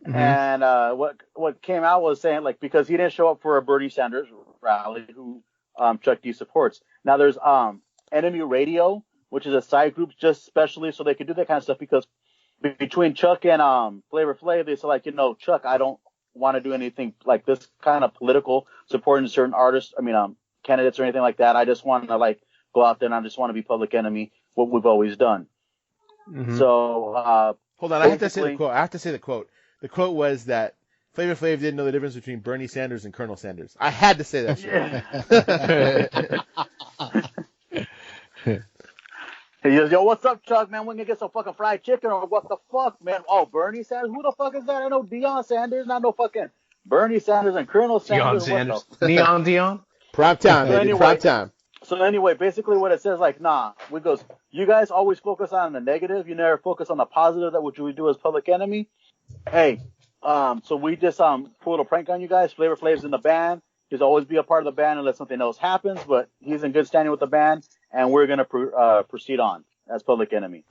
Mm-hmm. And what came out was saying like because he didn't show up for a Bernie Sanders rally, who Chuck D supports. Now there's Enemy Radio, which is a side group just specially so they could do that kind of stuff because between Chuck and Flavor Flav, they said like, you know, Chuck, I don't want to do anything like this kind of political supporting certain artists. I mean, candidates or anything like that. I just want to like go out there and I just want to be Public Enemy, what we've always done. Mm-hmm. So hold on, I have to say the quote. The quote was that Flavor Flav didn't know the difference between Bernie Sanders and Colonel Sanders. I had to say that shit. He goes, yo, what's up, Chuck, man? When you get some fucking fried chicken or what the fuck, man? Oh, Bernie Sanders? Who the fuck is that? I know Deion Sanders, not no fucking Bernie Sanders and Colonel Sanders. Deion Sanders. Deion? Prime time, baby. Prime time. So anyway, basically what it says, like, nah, we goes, you guys always focus on the negative. You never focus on the positive that which we do as Public Enemy. Hey, so we just pulled a prank on you guys. Flavor Flav's in the band. He's always be a part of the band unless something else happens, but he's in good standing with the band, and we're going to proceed on as Public Enemy.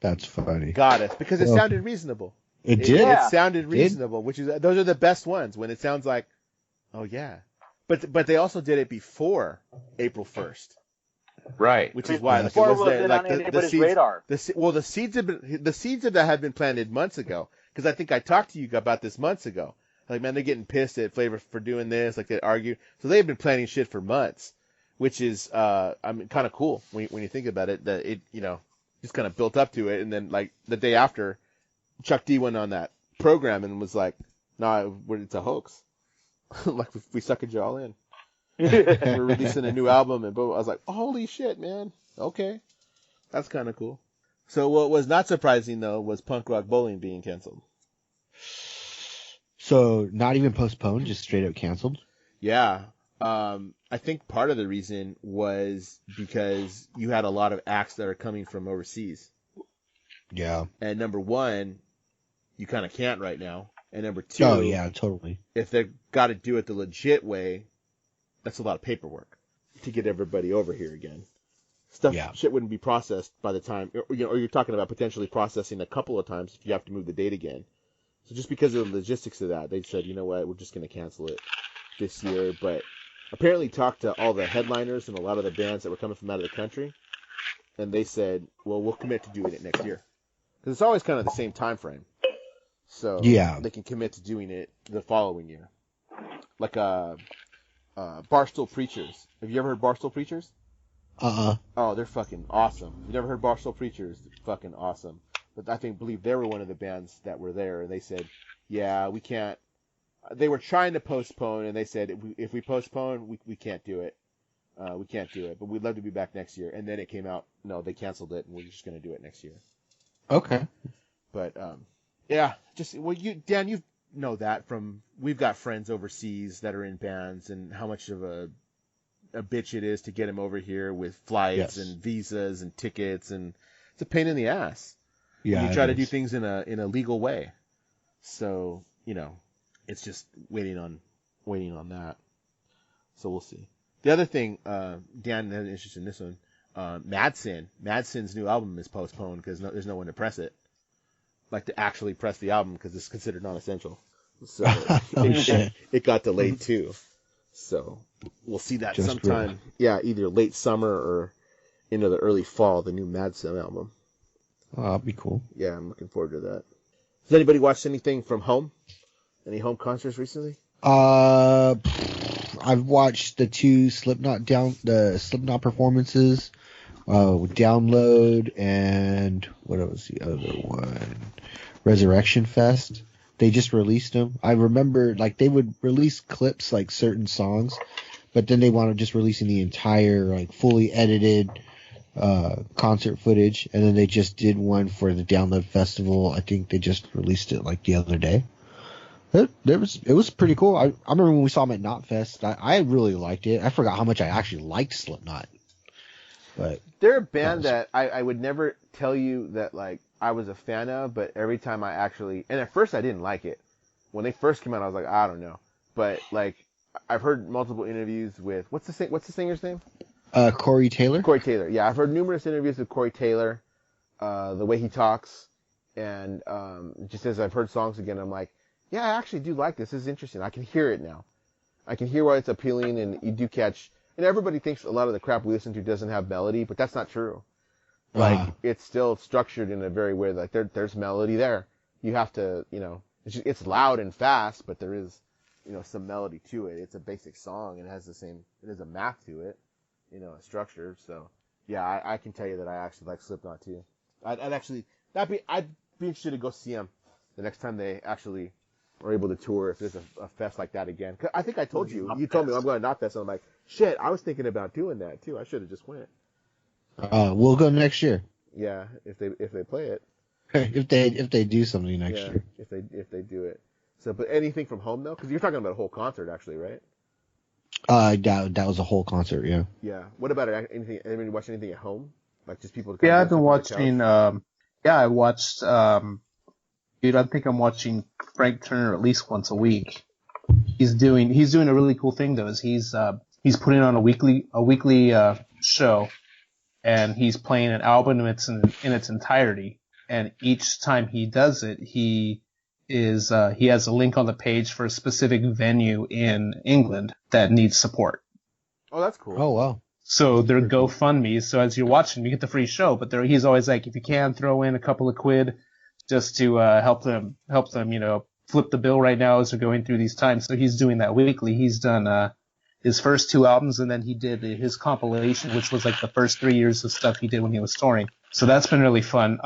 That's funny. Got it. Because it sounded reasonable. It did. It sounded reasonable, which is those are the best ones when it sounds like, oh yeah. But they also did it before April 1st. Right. Which is why like, it was there, like the seeds, radar. The seeds of that had been planted months ago. Because I think I talked to you about this months ago. Like, man, they're getting pissed at Flavor for doing this. Like, they argue. So they've been planning shit for months, which is, kind of cool when you think about it. That it, you know, just kind of built up to it. And then, like, the day after, Chuck D went on that program and was like, "Nah, it's a hoax. Like, we suckered you all in. We're releasing a new album." And I was like, "Holy shit, man! Okay, that's kind of cool." So what was not surprising though was Punk Rock Bowling being canceled. So not even postponed, just straight up canceled? Yeah. I think part of the reason was because you had a lot of acts that are coming from overseas. Yeah. And number one, you kind of can't right now. And number two, Oh, yeah, totally. if they've got to do it the legit way, that's a lot of paperwork to get everybody over here again. Shit wouldn't be processed by the time, or you're talking about potentially processing a couple of times if you have to move the date again. So just because of the logistics of that, they said, you know what, we're just going to cancel it this year. But apparently talked to all the headliners and a lot of the bands that were coming from out of the country, and they said, well, we'll commit to doing it next year. Because it's always kind of the same time frame. So they can commit to doing it the following year. Like Barstool Preachers. Have you ever heard Barstool Preachers? Oh, they're fucking awesome. You never heard Barstool Preachers? They're fucking awesome. But I believe they were one of the bands that were there, and they said, yeah, we can't. They were trying to postpone, and they said, if we postpone, we can't do it. We can't do it, but we'd love to be back next year. And then it came out, no, they canceled it, and we're just going to do it next year. Okay. But, yeah, Dan, you know that from, we've got friends overseas that are in bands, and how much of a bitch it is to get them over here with flights and visas and tickets, and it's a pain in the ass. Yeah, you try to do things in a legal way. So, it's just waiting on that. So we'll see. The other thing, Dan had an interest in this one. Madsen's new album is postponed because there's no one to press it, like to actually press the album because it's considered non-essential. So it got delayed too. So we'll see that just sometime. Yeah, either late summer or into the early fall. The new Madsen album. Oh, that'd be cool. Yeah, I'm looking forward to that. Has anybody watched anything from home? Any home concerts recently? I've watched the two Slipknot performances, Download, and what was the other one? Resurrection Fest. They just released them. I remember they would release clips certain songs, but then they wound up just releasing the entire fully edited concert footage, and then they just did one for the Download Festival. I think they just released it the other day. It was pretty cool. I remember when we saw them at Knotfest. I really liked it. I forgot how much I actually liked Slipknot. But they're a band that I would never tell you that I was a fan of, but every time and at first I didn't like it. When they first came out, I was like, I don't know. But I've heard multiple interviews with what's the singer's name? Corey Taylor. Corey Taylor. Yeah, I've heard numerous interviews with Corey Taylor. The way he talks, and just as I've heard songs again, I'm like, yeah, I actually do like this. This is interesting. I can hear it now. I can hear why it's appealing, and you do catch. And everybody thinks a lot of the crap we listen to doesn't have melody, but that's not true. It's still structured in a very weird. There's melody there. You have to, it's loud and fast, but there is, some melody to it. It's a basic song, and it has it has a math to it, a structure. So, yeah, I can tell you that I actually like Slipknot too. I'd be interested to go see them the next time they actually are able to tour, if there's a fest like that again. 'Cause I think I told you. You told me I'm going to Knotfest, and I'm like, shit, I was thinking about doing that too. I should have just went. We'll go next year. Yeah, if they play it. if they do something next year. If they do it. So, but anything from home though, because you're talking about a whole concert actually, right? That was a whole concert, yeah. Yeah. What about anything? Anybody watch anything at home? Just people. Yeah, I've been watching. I watched. I think I'm watching Frank Turner at least once a week. He's doing a really cool thing though. Is he's putting on a weekly show, and he's playing an album in its entirety. And each time he does it, he has a link on the page for a specific venue in England that needs support. Oh, that's cool. Oh, wow. So they're GoFundMe. So as you're watching, you get the free show. But he's always like, if you can, throw in a couple of quid just to help them, flip the bill right now as they're going through these times. So he's doing that weekly. He's done his first two albums, and then he did his compilation, which was the first 3 years of stuff he did when he was touring. So that's been really fun.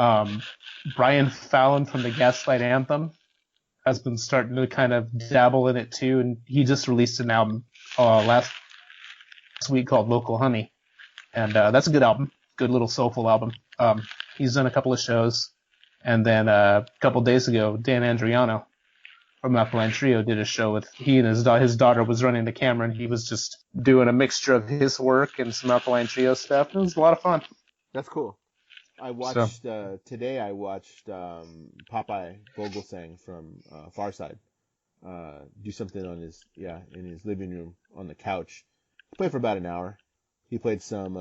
Brian Fallon from the Gaslight Anthem has been starting to kind of dabble in it too, and he just released an album last week called Local Honey, and that's a good album, good little soulful album. He's done a couple of shows, and then a couple days ago, Dan Andriano from Alkaline Trio did a show with he and his daughter was running the camera, and he was just doing a mixture of his work and some Alkaline Trio stuff. It was a lot of fun. That's cool. I watched today. I watched Popeye Vogelsang from Farside do something on his in his living room on the couch. He played for about an hour. He played some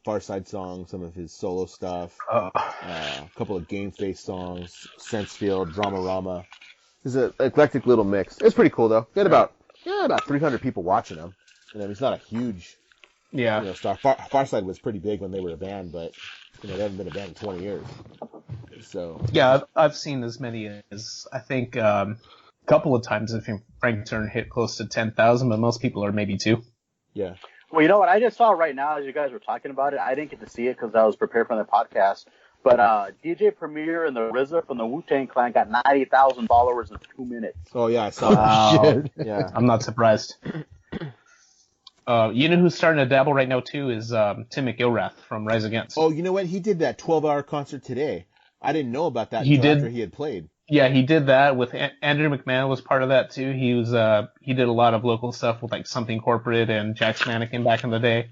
Farside songs, some of his solo stuff, a couple of Game Face songs, Sensefield, Dramarama. It's an eclectic little mix. It's pretty cool though. He had about 300 people watching him. And I mean, he's not a huge star. Farside was pretty big when they were a band, but they haven't been a band in 20 years. So yeah, I've seen as many as I think a couple of times. I think Frank Turner hit close to 10,000, but most people are maybe 2. Yeah. Well, you know what? I just saw right now as you guys were talking about it. I didn't get to see it because I was prepared for the podcast. But DJ Premier and the RZA from the Wu-Tang Clan got 90,000 followers in 2 minutes. Oh yeah, I saw that. Shit. Yeah. I'm not surprised. You know who's starting to dabble right now too is Tim McIlrath from Rise Against. Oh, you know what? He did that 12-hour concert today. I didn't know about that until after he had played. Yeah, he did that with Andrew McMahon was part of that too. He did a lot of local stuff with like Something Corporate and Jack's Mannequin back in the day.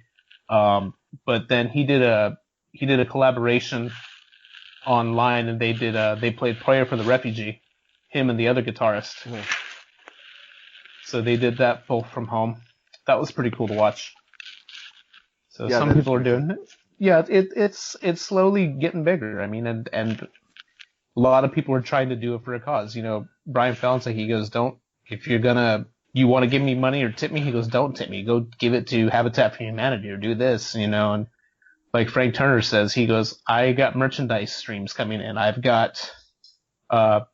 But then he did a collaboration online, and they played Prayer for the Refugee, him and the other guitarist. Mm-hmm. So they did that both from home. That was pretty cool to watch. So Yeah, some people are doing it. Yeah, it's slowly getting bigger. I mean, and a lot of people are trying to do it for a cause. You know, Brian Fallon, he goes, if you want to give me money or tip me, he goes, don't tip me. Go give it to Habitat for Humanity or do this, and like Frank Turner says, he goes, I got merchandise streams coming in. I've got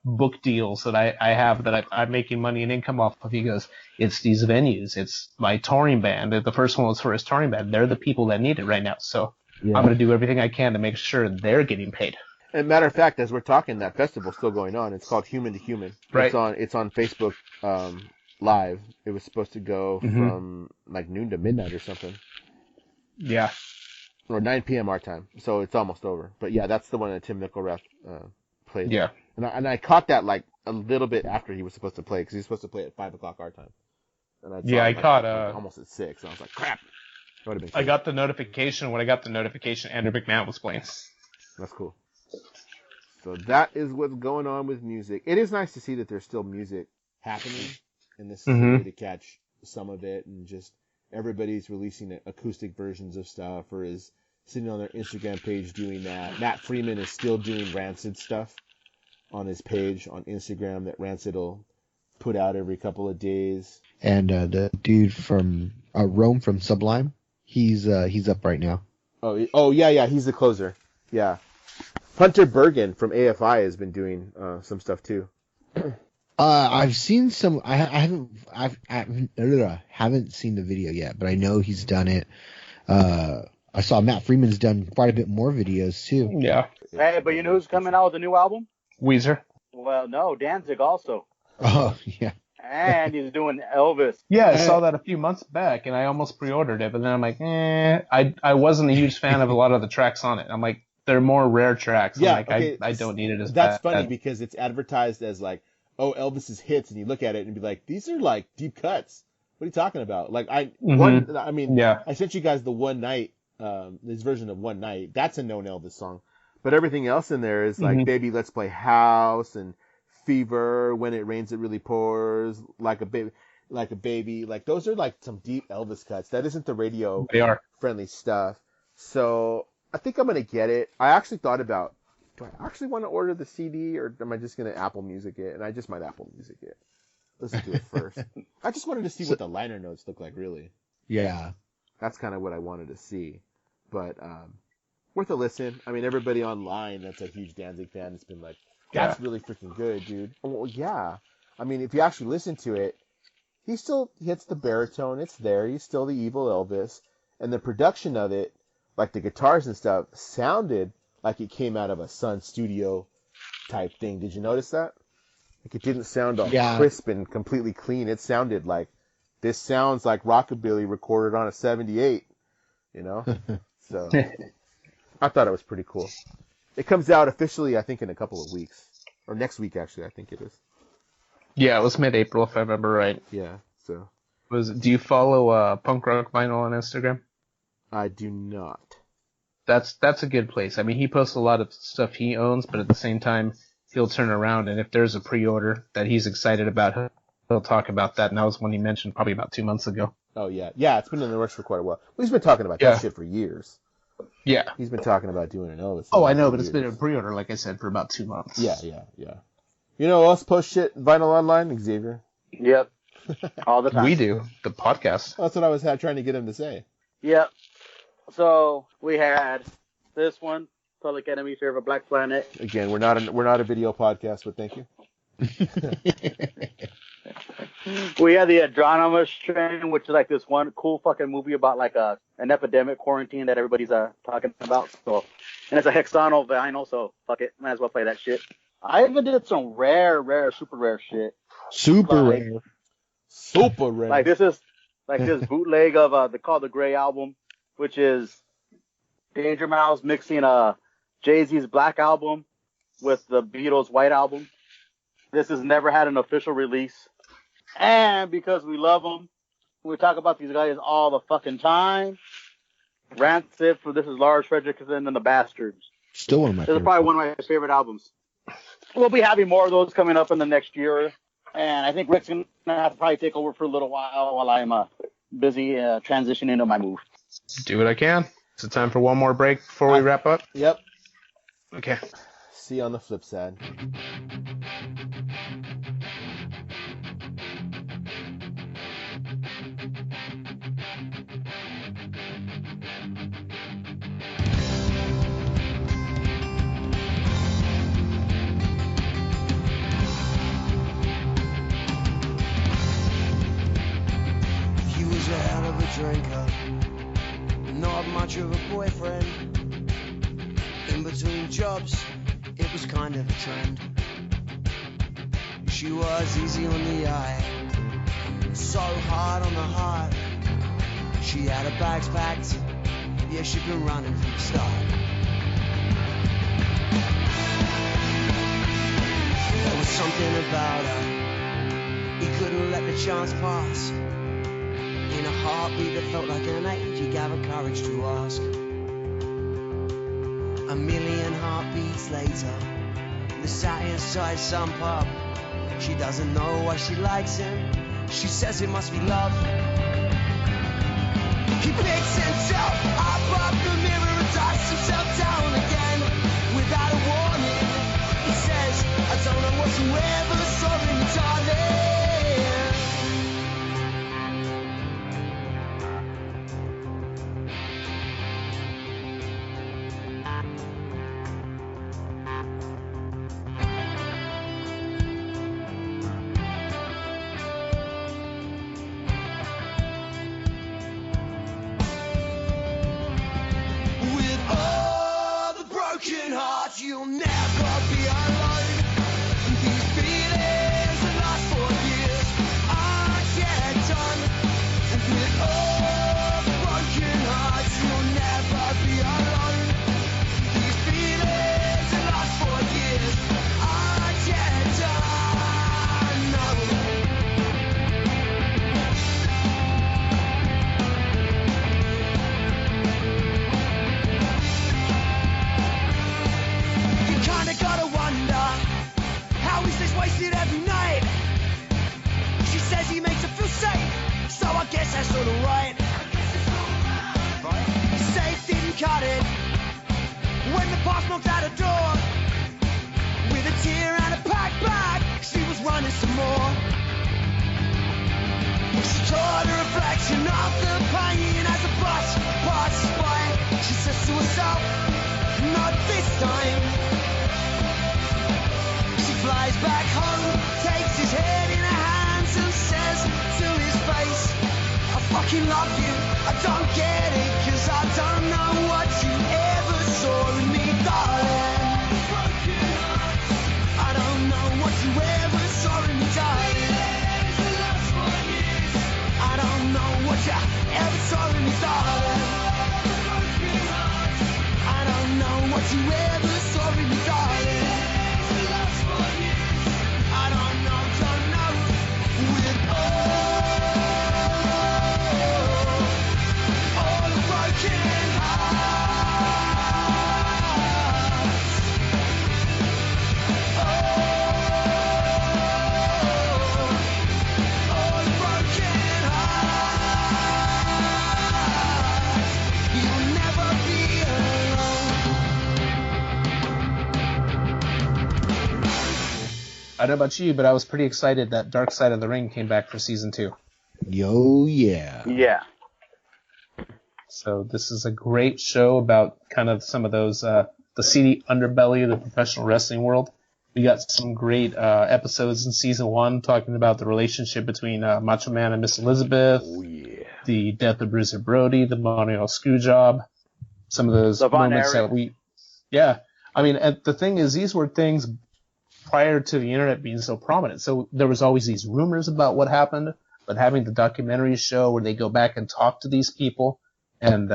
book deals that I have that I'm making money and income off of. He goes, it's these venues. It's my touring band. The first one was for his touring band. They're the people that need it right now. So I'm going to do everything I can to make sure they're getting paid. And matter of fact, as we're talking, that festival's still going on. It's called Human to Human. Right. It's on Facebook Live. It was supposed to go from like noon to midnight or something. Yeah. Or 9 p.m. our time. So it's almost over. But yeah, that's the one that Tim McIlrath played. Yeah. And I caught that like a little bit after he was supposed to play, because he was supposed to play at 5 o'clock our time. And I caught almost at 6. And I was like, crap. That would have been cool. I got the notification. When I got the notification, Andrew McMahon was playing. That's cool. So that is what's going on with music. It is nice to see that there's still music happening, and this is a way to catch some of it, and just everybody's releasing acoustic versions of stuff, or is sitting on their Instagram page doing that. Matt Freeman is still doing Rancid stuff on his page on Instagram that Rancid will put out every couple of days. And the dude from Rome from Sublime, he's up right now. Oh yeah, he's the closer. Yeah. Hunter Bergen from AFI has been doing some stuff too. I've seen some. I haven't seen the video yet, but I know he's done it. I saw Matt Freeman's done quite a bit more videos too. Yeah. Hey, but you know who's coming out with a new album? Weezer. Well, no, Danzig also. Oh yeah. And he's doing Elvis. Yeah, I saw that a few months back, and I almost pre-ordered it, but then I'm like, I wasn't a huge fan of a lot of the tracks on it. I'm like, they're more rare tracks. Yeah, I'm like, I don't need it as That's bad. funny because it's advertised as like, oh, Elvis's hits, and you look at it and be like, these are like deep cuts. What are you talking about? Like I sent you guys the One Night, this version of One Night. That's a known Elvis song, but everything else in there is like, Baby, Let's Play House, and Fever, When It Rains It Really Pours, Like a Baby. Like those are like some deep Elvis cuts. That isn't the radio friendly stuff. So I think I'm gonna get it. I actually thought about, do I actually want to order the CD, or am I just gonna Apple Music it? And I just might Apple Music it. Listen to it first. I just wanted to see what the liner notes look like, really. Yeah. That's kind of what I wanted to see. But worth a listen. I mean, everybody online that's a huge Danzig fan has been like, that's really freaking good, dude. Well, yeah. I mean, if you actually listen to it, he still hits the baritone. It's there. He's still the evil Elvis. And the production of it, like the guitars and stuff, sounded like it came out of a Sun Studio type thing. Did you notice that? Like it didn't sound all crisp and completely clean. It sounded like, this sounds like Rockabilly recorded on a 78, you know? So I thought it was pretty cool. It comes out officially, I think, in a couple of weeks. Or next week, actually, I think it is. Yeah, it was mid-April if I remember right. Yeah. So Do you follow Punk Rock Vinyl on Instagram? I do not. That's a good place. I mean, he posts a lot of stuff he owns, but at the same time, he'll turn around and if there's a pre-order that he's excited about, he'll talk about that. And that was one he mentioned probably about 2 months ago. Oh yeah, yeah. It's been in the works for quite a while. Well, he's been talking about that shit for years. Yeah. He's been talking about doing an Elvis. Oh, I know, but it's been a pre-order, like I said, for about 2 months. Yeah. You know us post shit vinyl online, Xavier. Yep. All the time. We do. The podcast. That's what I was trying to get him to say. Yep. So we had this one, Public Enemy, Fear of a Black Planet. Again, we're not a video podcast, but thank you. We had the Adrenaline Strain, which is like this one cool fucking movie about like an epidemic quarantine that everybody's talking about. So, and it's a hexagonal vinyl, so fuck it, might as well play that shit. I even did some rare, super rare shit. Super rare. Like this is like this bootleg of they call the Gray album, which is Danger Mouse mixing Jay-Z's Black album with the Beatles' White album. This has never had an official release. And because we love them, we talk about these guys all the fucking time. Rancid for This Is Lars Fredrickson and the Bastards. Still one of my This is probably one of my favorite albums. We'll be having more of those coming up in the next year. And I think Rick's going to have to probably take over for a little while I'm busy transitioning to my move. Do what I can. Is it time for one more break before we wrap up? Yep. Okay. See you on the flip side. He was a hell of a drinker, not much of a boyfriend. In between jobs, it was kind of a trend. She was easy on the eye, so hard on the heart. She had her bags packed, yeah, she'd been running from the start. There was something about her, he couldn't let the chance pass. In a heartbeat that felt like an age, he gave her courage to ask. A million heartbeats later, they sat inside some pub. She doesn't know why she likes him, she says it must be love. He picks himself up off the mirror and dusts himself down again. Without a warning, he says, I don't know what you ever saw in me, darling. You'll never be alone. These feelings that last for years aren't yet done. With all the broken hearts, you'll never be alone. These feelings that last for years aren't yet done. No. Kinda gotta wonder how he stays wasted every night. She says he makes her feel safe, so I guess that's sort of right. Safe didn't cut it when the boss knocked at her door. With a tear and a packed bag, she was running some more. She caught a reflection of the pain as the bus passes by. She says to herself, not this time. Flies back home, takes his head in her hands and says to his face, I fucking love you, I don't get it, cause I don't know what you ever saw in me, darling. I don't know what you ever saw in me, darling. I don't know what you ever saw in me, darling. I don't know what you ever saw in me, darling. I don't know I don't know about you, but I was pretty excited that Dark Side of the Ring came back for season 2. Yo, yeah. Yeah. So this is a great show about kind of some of those, the seedy underbelly of the professional wrestling world. We got some great episodes in season 1 talking about the relationship between Macho Man and Miss Elizabeth. Oh, yeah. The death of Bruiser Brody, the Montreal Screwjob. Some of those moments that we... Yeah. I mean, and the thing is, these were things prior to the internet being so prominent. So there was always these rumors about what happened, but having the documentary show where they go back and talk to these people and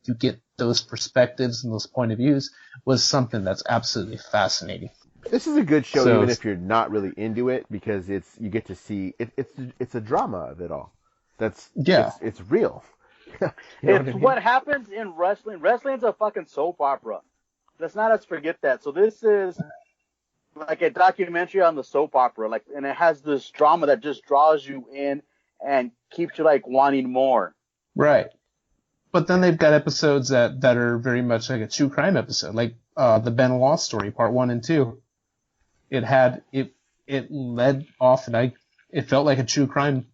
you get those perspectives and those point of views was something that's absolutely fascinating. This is a good show, even if you're not really into it, because you get to see it's a drama of it all. It's real. It's what happens in wrestling. Wrestling's a fucking soap opera. Let's not forget that. So this is like a documentary on the soap opera, and it has this drama that just draws you in and keeps you wanting more. Right. But then they've got episodes that are very much like a true crime episode, like the Benoit story, part 1 and 2. It led off, and it felt like a true crime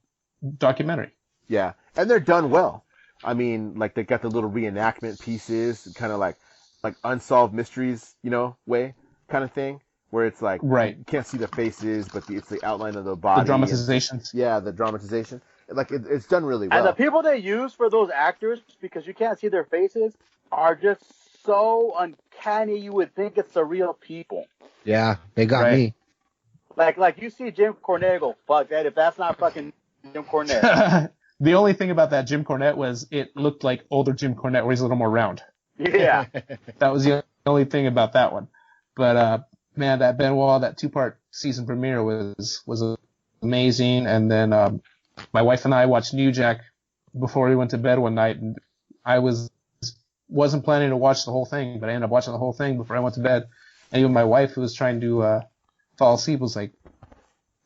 documentary. Yeah, and they're done well. I mean, they got the little reenactment pieces, kind of like unsolved mysteries, way kind of thing, where it's right. You can't see the faces, but it's the outline of the body. The dramatizations. The dramatization. It's done really well. And the people they use for those actors, because you can't see their faces, are just so uncanny. You would think it's the real people. Yeah, they got me. Like you see Jim Cornette, go, fuck that. If that's not fucking Jim Cornette. The only thing about that Jim Cornette was it looked like older Jim Cornette, where he's a little more round. Yeah. That was the only thing about that one. But man, that Benoit, that 2-part season premiere was amazing. And then my wife and I watched New Jack before we went to bed one night, and I wasn't planning to watch the whole thing, but I ended up watching the whole thing before I went to bed. And even my wife, who was trying to fall asleep, was like,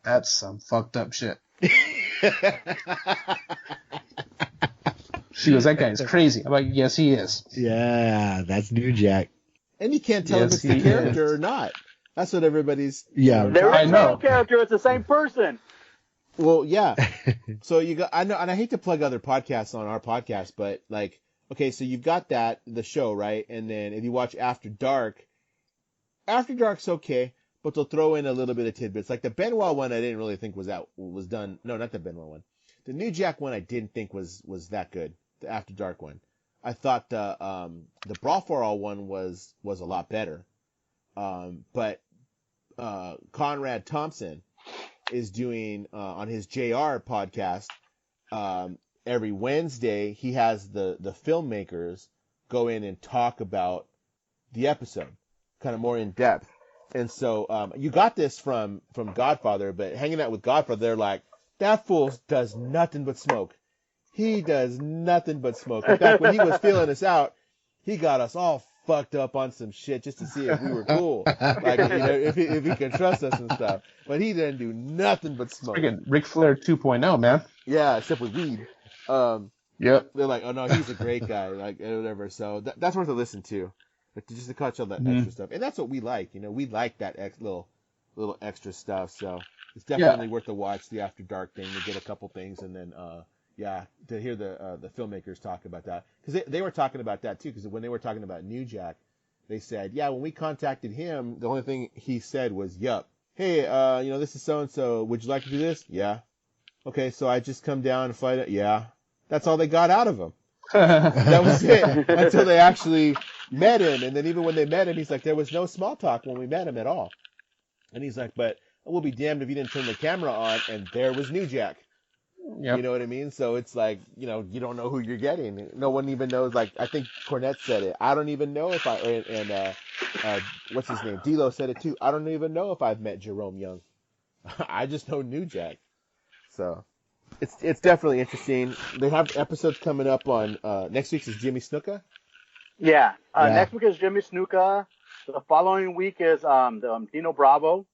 "That's some fucked up shit." She goes, "That guy is crazy." I'm like, "Yes, he is." Yeah, that's New Jack. And you can't tell if it's the character or not. That's what everybody's... Yeah, there is no character. It's the same person. Well, yeah. So I know, and I hate to plug other podcasts on our podcast, but okay, so you've got the show, right? And then if you watch After Dark's okay, but they'll throw in a little bit of tidbits. Like the Benoit one, I didn't really think was done. No, not the Benoit one. The New Jack one, I didn't think was that good. The After Dark one, I thought the Brawl for All one was a lot better. But Conrad Thompson is doing on his JR podcast every Wednesday. He has the filmmakers go in and talk about the episode, kind of more in depth. And so you got this from Godfather, but hanging out with Godfather, they're like, that fool does nothing but smoke. He does nothing but smoke. In fact, when he was feeling us out, he got us all fucked up on some shit just to see if we were cool. If he could trust us and stuff. But he didn't do nothing but smoke. Freaking Ric Flair 2.0, man. Yeah, except with weed. Yep. They're like, oh no, he's a great guy, whatever. So that's worth a listen to. Just to catch all that extra stuff. And that's what we like, we like that little extra stuff. So it's definitely worth a watch, the After Dark thing, to get a couple things, and then, to hear the filmmakers talk about that. Because they were talking about that too, because when they were talking about New Jack, they said, when we contacted him, the only thing he said was, yup. Hey, this is so-and-so, would you like to do this? Yeah. Okay, so I just come down and fly down? Yeah. That's all they got out of him. That was it. Until they actually met him. And then even when they met him, he's like, there was no small talk when we met him at all. And he's like, but we'll be damned if you didn't turn the camera on, and there was New Jack. Yep. You know what I mean? So it's like, you don't know who you're getting. No one even knows. Like, I think Cornette said it. I don't even know if what's his name? D'Lo said it too. I don't even know if I've met Jerome Young. I just know New Jack. So it's definitely interesting. They have episodes coming up on, next week's is Jimmy Snuka. Yeah. Next week is Jimmy Snuka. The following week is, Dino Bravo.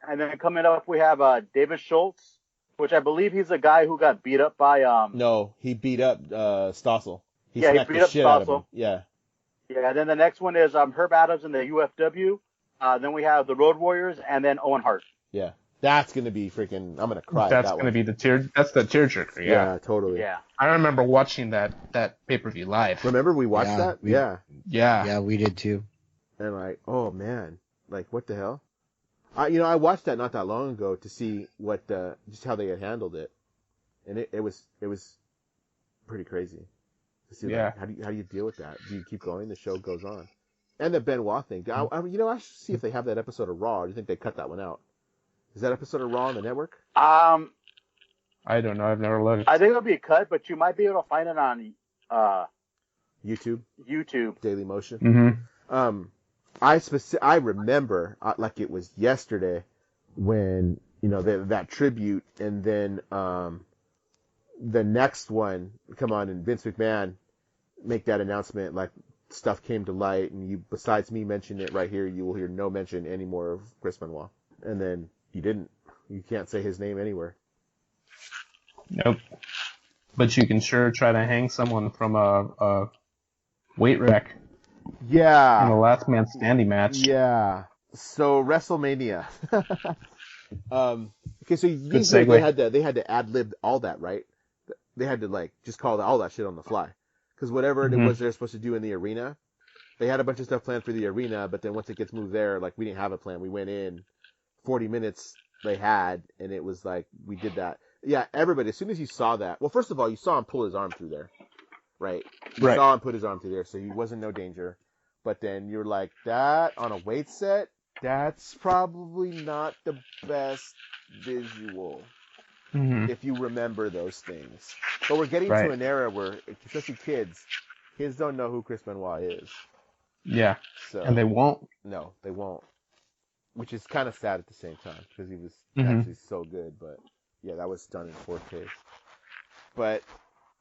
And then coming up, we have, David Schultz, which I believe he's the guy who got beat up by, No, he beat up, Stossel. He beat up Stossel. Yeah. Yeah, then the next one is, Herb Adams in the UFW. then we have the Road Warriors, and then Owen Hart. Yeah. That's going to be freaking, I'm going to cry at That's that going to one. be that's the tearjerker. Yeah. Yeah, totally. Yeah. I remember watching that pay-per-view live. Remember we watched that? Yeah. Yeah, we did too. And like, oh man, like what the hell? I watched that not that long ago to see just how they had handled it. And it was pretty crazy. To see Yeah. like, how do you deal with that? Do you keep going? The show goes on. And the Benoit thing. I should see if they have that episode of Raw. Or do you think they cut that one out? Is that episode of Raw on the network? I don't know. I've never looked. I think it'll be a cut, but you might be able to find it on YouTube. Daily Motion. Mm-hmm. I remember like it was yesterday when that tribute, and then the next one come on, and Vince McMahon make that announcement, like stuff came to light, and you, besides me mentioning it right here, you will hear no mention anymore of Chris Benoit. And then you didn't. You can't say his name anywhere. Nope. But you can sure try to hang someone from a weight rack Yeah. in the last man standing match. Yeah. So WrestleMania. Okay, so Good segue. they had to ad lib all that, right? They had to like just call all that shit on the fly, because whatever it was they're supposed to do in the arena, they had a bunch of stuff planned for the arena, but then once it gets moved there, like we didn't have a plan. We went in 40 minutes they had, and it was like we did that. Yeah, everybody. As soon as you saw that, well, first of all, you saw him pull his arm through there, right? You saw him put his arm through there, so he wasn't no danger. But then you're like, that on a weight set, that's probably not the best visual, if you remember those things. But we're getting to an era where, especially kids don't know who Chris Benoit is. Yeah. So, and they won't. No, they won't. Which is kind of sad at the same time, because he was actually so good. But yeah, that was done in 4K. But,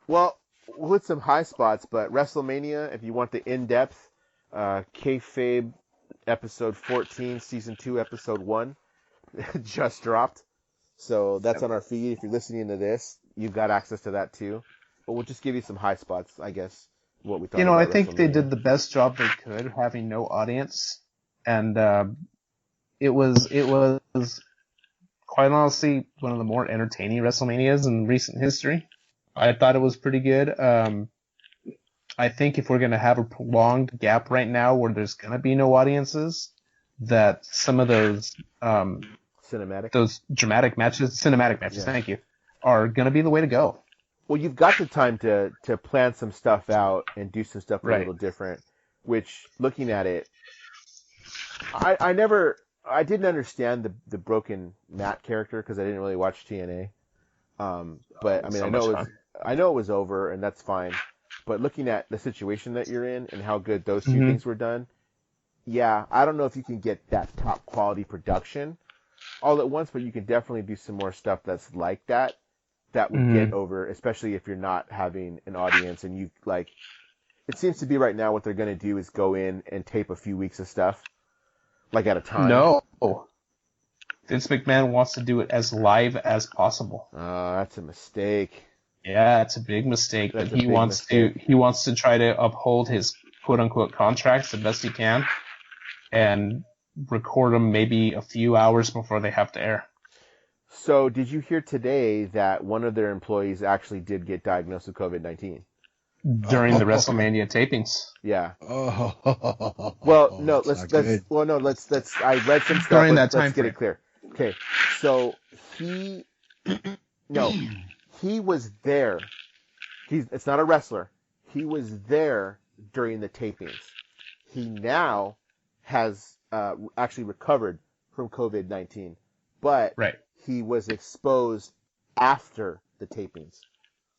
well, with some high spots, but WrestleMania, if you want the in-depth, Kayfabe episode 14, season 2, episode 1, just dropped. So that's on our feed. If you're listening to this, you've got access to that too. But we'll just give you some high spots, I guess, what we thought about I think they WrestleMania. did the best job they could, having no audience. And it was quite honestly one of the more entertaining WrestleManias in recent history. I thought it was pretty good. I think if we're going to have a prolonged gap right now where there's going to be no audiences, that some of those cinematic matches, thank you, are going to be the way to go. Well, you've got the time to plan some stuff out and do some stuff a little different, which, looking at it, I didn't understand the broken Matt character because I didn't really watch TNA. But I mean, I know it was over, and that's fine. But looking at the situation that you're in and how good those two things were done, yeah, I don't know if you can get that top quality production all at once, but you can definitely do some more stuff that's like that would get over, especially if you're not having an audience and you like. It seems to be right now what they're going to do is go in and tape a few weeks of stuff, like at a time. No. Vince McMahon wants to do it as live as possible. That's a mistake. Yeah, it's a big mistake, but he wants to try to uphold his quote unquote contracts the best he can and record them maybe a few hours before they have to air. So did you hear today that one of their employees actually did get diagnosed with COVID-19? During the WrestleMania tapings. Yeah. Oh. Well, no, let's I read some stuff. During that let's time get it clear. Okay. So he was there. It's not a wrestler. He was there during the tapings. He now has actually recovered from COVID-19, but he was exposed after the tapings.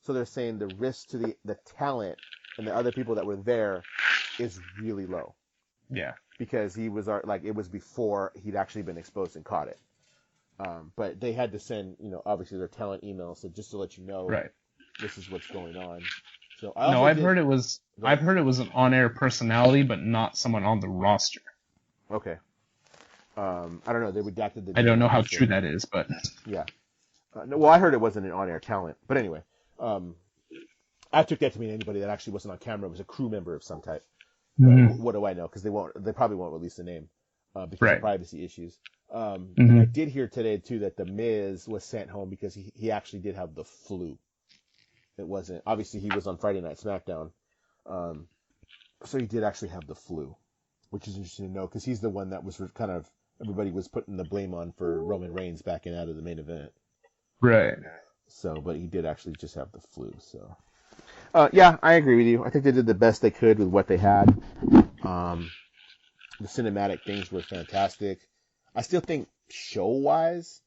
So they're saying the risk to the talent and the other people that were there is really low. Yeah. Because he was it was before he'd actually been exposed and caught it. But they had to send, obviously their talent emails, so just to let you know, this is what's going on. So I've heard it was an on-air personality, but not someone on the roster. Okay. I don't know. They redacted the. I don't know how true that is, but yeah. Well, I heard it wasn't an on-air talent, but anyway, I took that to mean anybody that actually wasn't on camera was a crew member of some type. What do I know? Because they probably won't release the name. because of privacy issues. And I did hear today too that the Miz was sent home because he actually did have the flu. It wasn't, obviously he was on Friday Night SmackDown, so he did actually have the flu, which is interesting to know because he's the one that was kind of, everybody was putting the blame on for Roman Reigns backing out of the main event. Right. So, but he did actually just have the flu. So, yeah, I agree with you. I think they did the best they could with what they had. The cinematic things were fantastic. I still think show-wise,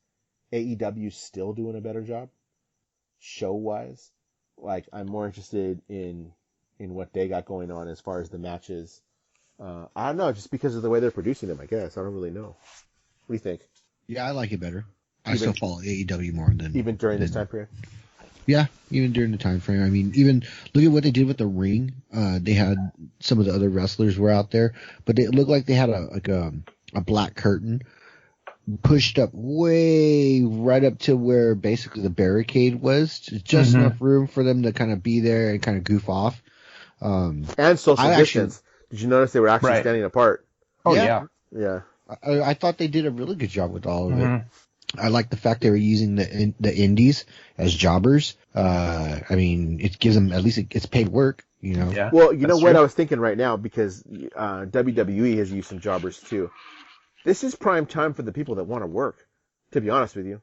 AEW's still doing a better job. Show-wise, like I'm more interested in what they got going on as far as the matches. I don't know, just because of the way they're producing them, I guess. I don't really know. What do you think? Yeah, I like it better. I still follow AEW more than even during this time period. Yeah, even during the time frame. I mean, even look at what they did with the ring. They had some of the other wrestlers were out there, but it looked like they had a black curtain pushed up way right up to where basically the barricade was, just enough room for them to kind of be there and kind of goof off. And social distance. Did you notice they were actually standing apart? Oh yeah. I thought they did a really good job with all of it. I like the fact they were using the indies as jobbers. I mean, it gives them, at least it's paid work, you know. Yeah, well, you know what I was thinking right now, because WWE has used some jobbers too. This is prime time for the people that want to work, to be honest with you.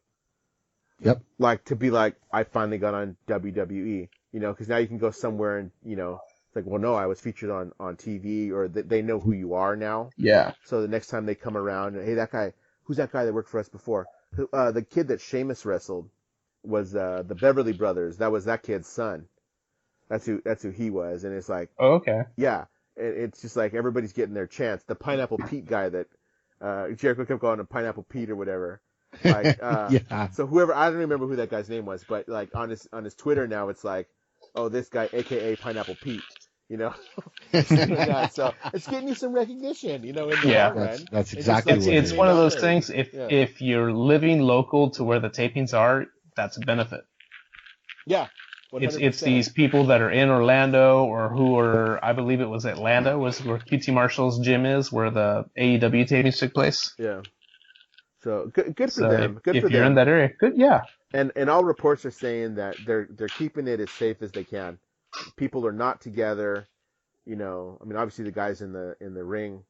Yep. Like, to be like, I finally got on WWE, you know, because now you can go somewhere and, you know, it's like, well, no, I was featured on TV, or they know who you are now. Yeah. So the next time they come around, hey, that guy, who's that guy that worked for us before? The kid that Sheamus wrestled was the Beverly Brothers. That was that kid's son. That's who he was. And it's like, oh, okay. Yeah. It's just like everybody's getting their chance. The Pineapple Pete guy that Jericho kept calling him Pineapple Pete or whatever. Like, yeah. So whoever, I don't remember who that guy's name was, but like on his Twitter now, it's like, oh, this guy, AKA Pineapple Pete. You know, so it's getting you some recognition, you know, in the long run. That's exactly what it's one of those things. If you're living local to where the tapings are, that's a benefit. Yeah, 100%. It's these people that are in Orlando or who are, I believe it was Atlanta, was where QT Marshall's gym is, where the AEW tapings took place. Yeah. So good for them. Good if for them. If you're in that area, good. Yeah. And all reports are saying that they're keeping it as safe as they can. People are not together, you know. I mean, obviously the guys in the ring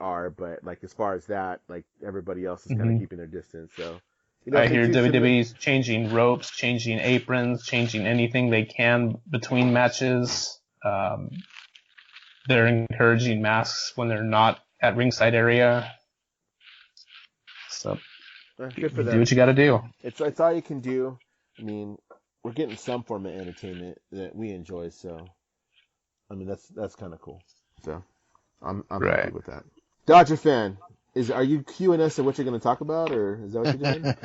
are, but like as far as that, like everybody else is kind of keeping their distance. So, you know, I hear WWE's changing ropes, changing aprons, changing anything they can between matches. They're encouraging masks when they're not at ringside area. So, good for them. Do what you got to do. It's all you can do. I mean, we're getting some form of entertainment that we enjoy, so I mean that's kind of cool. So I'm happy with that. Dodger fan, are you cueing us to what you're going to talk about, or is that what you're doing?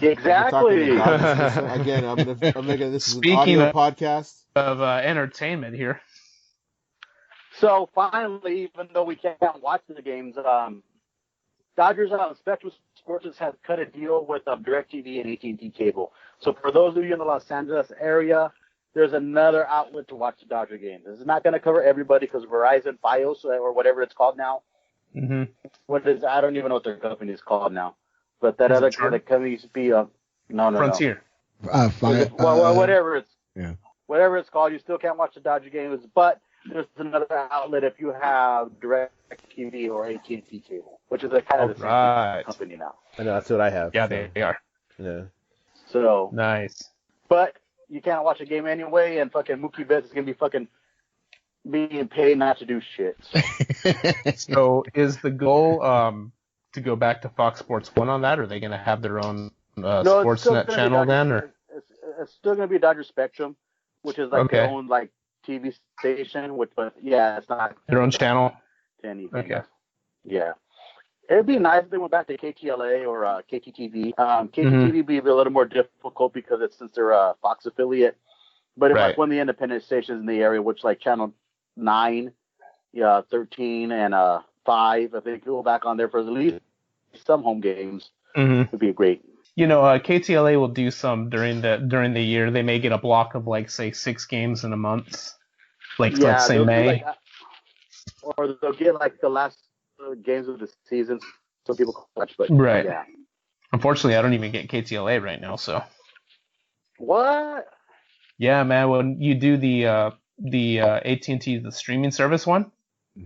Exactly. Again, I'm making this Speaking an audio podcast of entertainment here. So finally, even though we can't watch the games, Dodgers Spectrum Sports has cut a deal with DirecTV and AT&T Cable. So for those of you in the Los Angeles area, there's another outlet to watch the Dodger games. This is not going to cover everybody because Verizon Fios or whatever it's called now. I don't even know what their company is called now. But that other company used to be Frontier. Whatever it's whatever it's called, you still can't watch the Dodger games. But there's another outlet if you have DirecTV or AT&T Cable, which is a kind of the same company now. I know, that's what I have. Yeah, so. they are. Yeah. So nice. But you can't watch a game anyway, and fucking Mookie Betts is gonna be fucking being paid not to do shit. So is the goal to go back to Fox Sports 1 on that, or are they gonna have their own Sportsnet channel then, or it's still gonna be Dodger Spectrum, which is like their own like TV station, but it's not their own channel. Anything. Okay. Yeah. It'd be nice if they went back to KTLA or KTTV. KTTV would be a little more difficult because since they're a Fox affiliate. But it's like one of the independent stations in the area, which like Channel 9, 13, and 5, I think go back on there for at least some home games. Would be great. You know, KTLA will do some during the year. They may get a block of like say 6 games in a month, like let's say May. Or they'll get like the last games of the season so people can watch. But Right. yeah. Unfortunately, I don't even get KTLA right now, so. What? Yeah, man, when you do the AT&T, the streaming service one,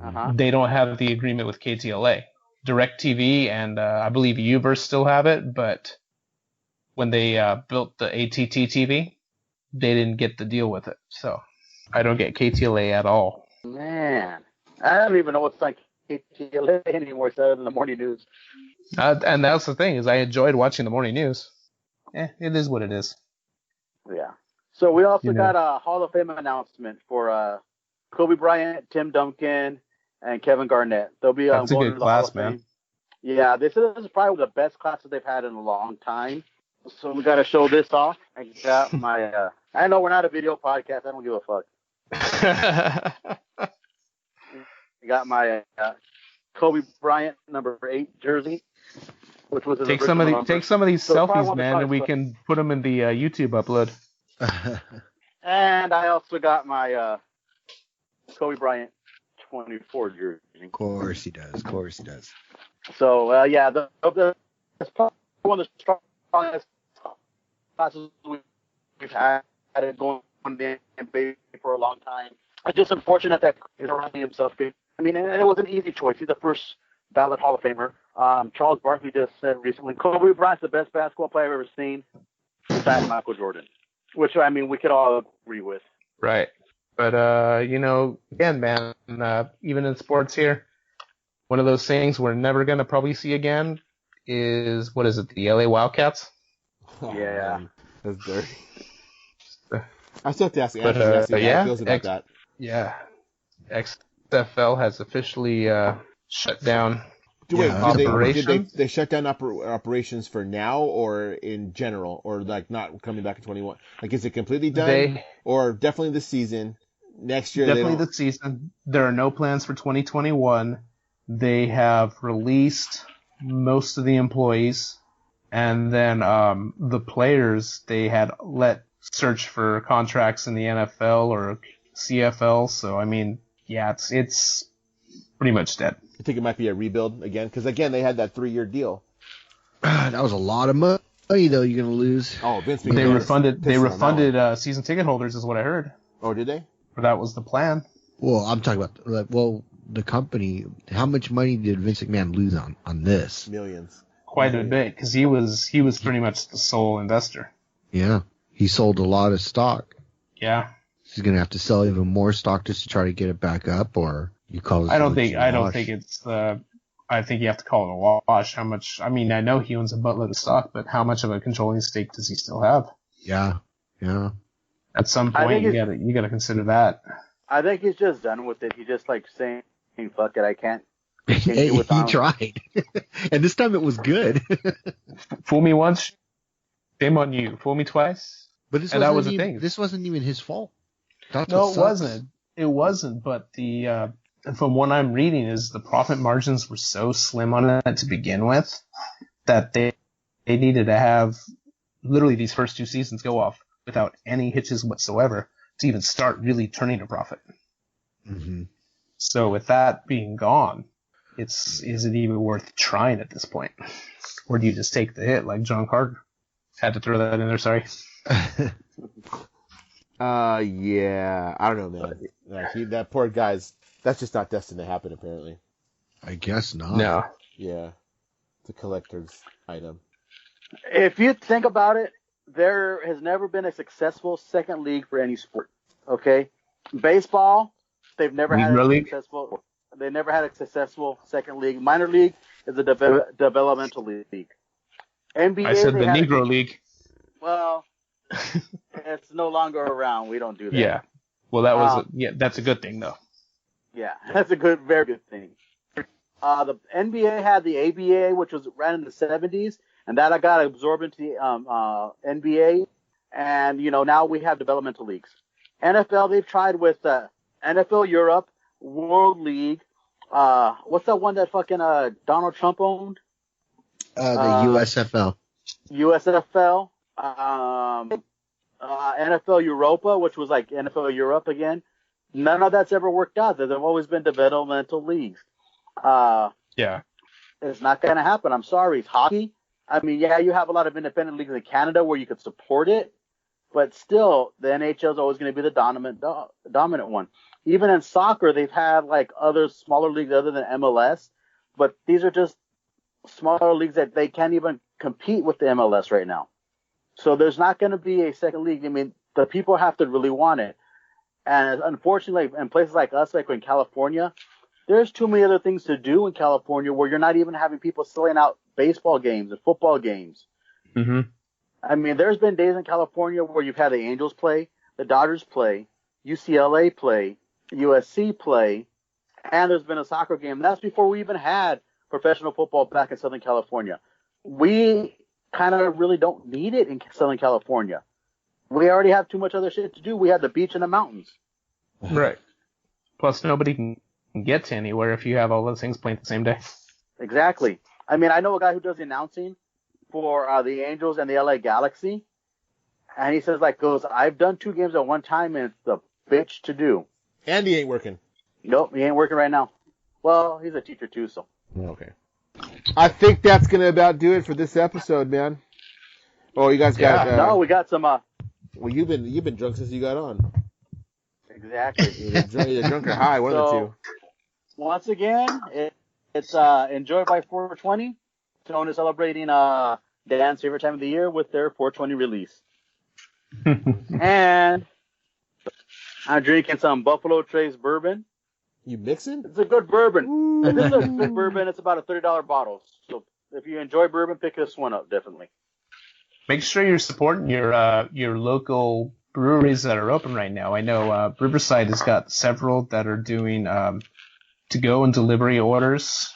Uh-huh. they don't have the agreement with KTLA. DirecTV and I believe Uverse still have it, but when they built the ATT TV, they didn't get the deal with it. So I don't get KTLA at all. Man, I don't even know what's like KTLA anymore, other than the morning news. And that's the thing, is I enjoyed watching the morning news. It is what it is. Yeah. So we also You know. got a Hall of Fame announcement for Kobe Bryant, Tim Duncan, and Kevin Garnett. They'll be That's a going good to the Hall class, of man. Fame. Yeah, this is probably the best class that they've had in a long time. So we got to show this off. I got my. I know we're not a video podcast. I don't give a fuck. I got my Kobe Bryant number 8 jersey, which was his Take some of original number. these So probably selfies, one of the man, and we top- can put them in the YouTube upload. And I also got my Kobe Bryant 24 jersey. Of course he does. Of course he does. So yeah, that's probably one of the strongest classes we've had it going in the NBA for a long time. It's just unfortunate that he's surrounding himself. I mean, and it was an easy choice. He's the first ballot Hall of Famer. Charles Barkley just said recently, Kobe Bryant's the best basketball player I've ever seen, besides Michael Jordan. Which, I mean, we could all agree with. Right. But, again, man, even in sports here, one of those things we're never going to probably see again is, what is it, the LA Wildcats? Oh, Yeah. man, that's dirty. I still have to ask But, Ashley how yeah, he feels about that. Yeah. XFL has officially shut down Wait, Yeah, did operations. they shut down operations for now or in general, or like not coming back in 21? Like, is it completely done, or definitely this season? Next year, Definitely they don't... this season. There are no plans for 2021. They have released most of the employees, and then the players they had let search for contracts in the NFL or CFL. So I mean, yeah, it's pretty much dead. I think it might be a rebuild again, because again they had that 3-year deal. That was a lot of money, though. You're gonna lose. Oh, Vince They McMahon refunded pissed on that one. season ticket holders, is what I heard. Oh, did they? Or that was the plan. Well, I'm talking about the company. How much money did Vince McMahon lose on this? Millions. Quite a bit, because he was pretty much the sole investor. Yeah, he sold a lot of stock. Yeah. He's gonna have to sell even more stock just to try to get it back up, or you call it. I don't think it's I think you have to call it a wash. How much? I mean, I know he owns a buttload of stock, but how much of a controlling stake does he still have? Yeah. At some point, you gotta consider that. I think he's just done with it. He's just like saying, fuck it, I can't. Hey, he tried, and this time it was good. Fool me once, shame on you. Fool me twice, But this and that was wasn't the even, thing. This wasn't even his fault. That's No, what it sucks. wasn't. It wasn't. But the from what I'm reading is the profit margins were so slim on it to begin with that they needed to have literally these first 2 seasons go off without any hitches whatsoever to even start really turning a profit. Mm-hmm. So with that being gone, is it even worth trying at this point? Or do you just take the hit like John Carter? Had to throw that in there, sorry. Yeah, I don't know, man. Like, that poor guy's. That's just not destined to happen, apparently. I guess not. No. Yeah, it's a collector's item. If you think about it, there has never been a successful second league for any sport. Okay, baseball, they've never had a successful. They never had a successful second league. Minor league is a developmental league. NBA. I said the had Negro League. Well, it's no longer around. We don't do that. Yeah. Well, that was that's a good thing though. Yeah, that's a very good thing. The NBA had the ABA, which was ran in the 70s, and that got absorbed into the NBA. And now we have developmental leagues. NFL, they've tried with NFL Europe, World League. What's that one that fucking Donald Trump owned? The USFL. USFL. NFL Europa, which was like NFL Europe again. None of that's ever worked out. There have always been developmental leagues. Yeah. It's not going to happen. I'm sorry. It's hockey. I mean, yeah, you have a lot of independent leagues in Canada where you could support it, but still, the NHL is always going to be the dominant one. Even in soccer, they've had like other smaller leagues other than MLS, but these are just smaller leagues that they can't even compete with the MLS right now. So there's not going to be a second league. I mean, the people have to really want it. And unfortunately, in places like us, like in California, there's too many other things to do in California where you're not even having people selling out baseball games and football games. Mm-hmm. I mean, there's been days in California where you've had the Angels play, the Dodgers play, UCLA play, USC play, and there's been a soccer game. That's before we even had professional football back in Southern California. We kind of really don't need it in Southern California. We already have too much other shit to do. We have the beach and the mountains. Right. Plus, nobody can get to anywhere if you have all those things playing the same day. Exactly. I mean, I know a guy who does the announcing for the Angels and the LA Galaxy, and he says, I've done 2 games at one time, and it's a bitch to do. And he ain't working. Nope, he ain't working right now. Well, he's a teacher too, so. Okay. I think that's gonna about do it for this episode, man. Oh, you guys got? No, we got some. Well, you've been drunk since you got on. Exactly. Either drunk or high, one of the two. Once again, it's Enjoy by 420. Tone is celebrating Dan's favorite time of the year with their 420 release. And I'm drinking some Buffalo Trace bourbon. You mixing? It's a good bourbon. Ooh. This is a good bourbon. It's about a $30 bottle. So if you enjoy bourbon, pick this one up, definitely. Make sure you're supporting your local breweries that are open right now. I know Riverside has got several that are doing to-go and delivery orders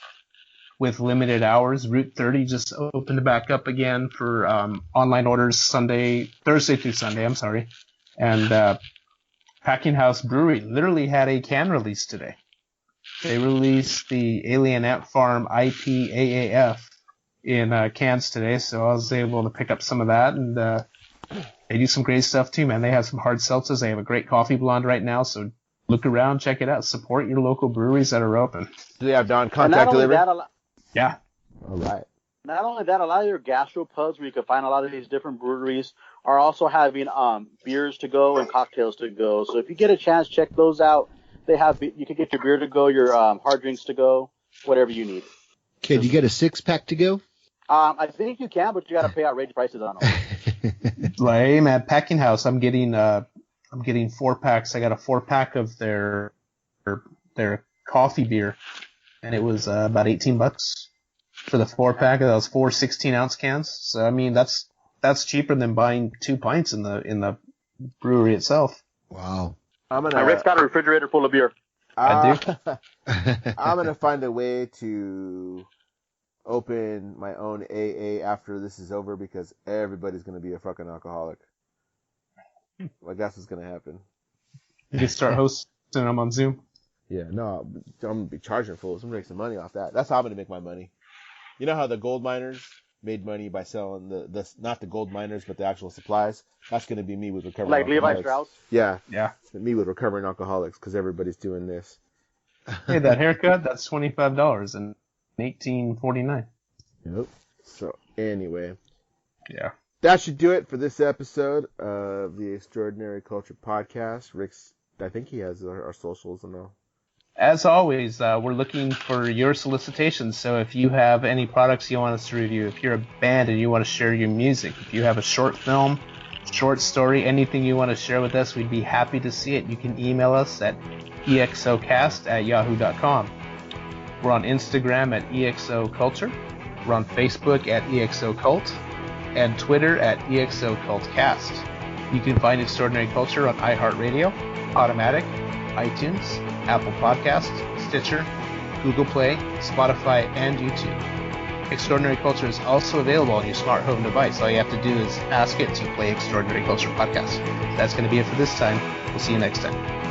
with limited hours. Route 30 just opened back up again for online orders Thursday through Sunday, I'm sorry. And Packing House Brewery literally had a can release today. They released the Alien Ant Farm IPAAF in cans today, so I was able to pick up some of that, and they do some great stuff too, man. They have some hard seltzers. They have a great coffee blonde right now, so look around, check it out. Support your local breweries that are open. Do they have non-contact delivery? Yeah. All right. Not only that, a lot of your gastropubs where you can find a lot of these different breweries are also having beers to go and cocktails to go. So if you get a chance, check those out. They have you can get your beer to go, your hard drinks to go, whatever you need. Can you get a 6-pack to go? I think you can, but you got to pay outrageous prices on them. Like, man, Packing House, I'm getting 4 packs. I got a 4-pack of their coffee beer, and it was about $18 for the 4-pack. That was 4 16-ounce cans. So I mean, that's cheaper than buying 2 pints in the brewery itself. Wow. Rick's got a refrigerator full of beer. I do. I'm gonna find a way to open my own AA after this is over because everybody's gonna be a fucking alcoholic. I guess what's gonna happen. You can start hosting them on Zoom. Yeah, no, I'm gonna be charging fools. I'm gonna make some money off that. That's how I'm gonna make my money. You know how the gold miners made money by selling the not the gold miners but the actual supplies? That's gonna be me with recovering Like Levi alcoholics. Strauss? Yeah. Me with recovering alcoholics because everybody's doing this. Hey, that haircut, that's $25 and $18.49. Yep. So anyway, Yeah. that should do it for this episode of the Extraordinary Culture Podcast. Rick's, I think he has our socials and all. As always, we're looking for your solicitations. So if you have any products you want us to review, if you're a band and you want to share your music, if you have a short film, short story, anything you want to share with us, we'd be happy to see it. You can email us at exocast@yahoo.com. We're on Instagram at exoculture. We're on Facebook at exocult and Twitter at exocultcast. You can find Extraordinary Culture on iHeartRadio, Automatic, iTunes, Apple Podcasts, Stitcher, Google Play, Spotify, and YouTube. Extraordinary Culture is also available on your smart home device. All you have to do is ask it to play Extraordinary Culture Podcast. That's going to be it for this time. We'll see you next time.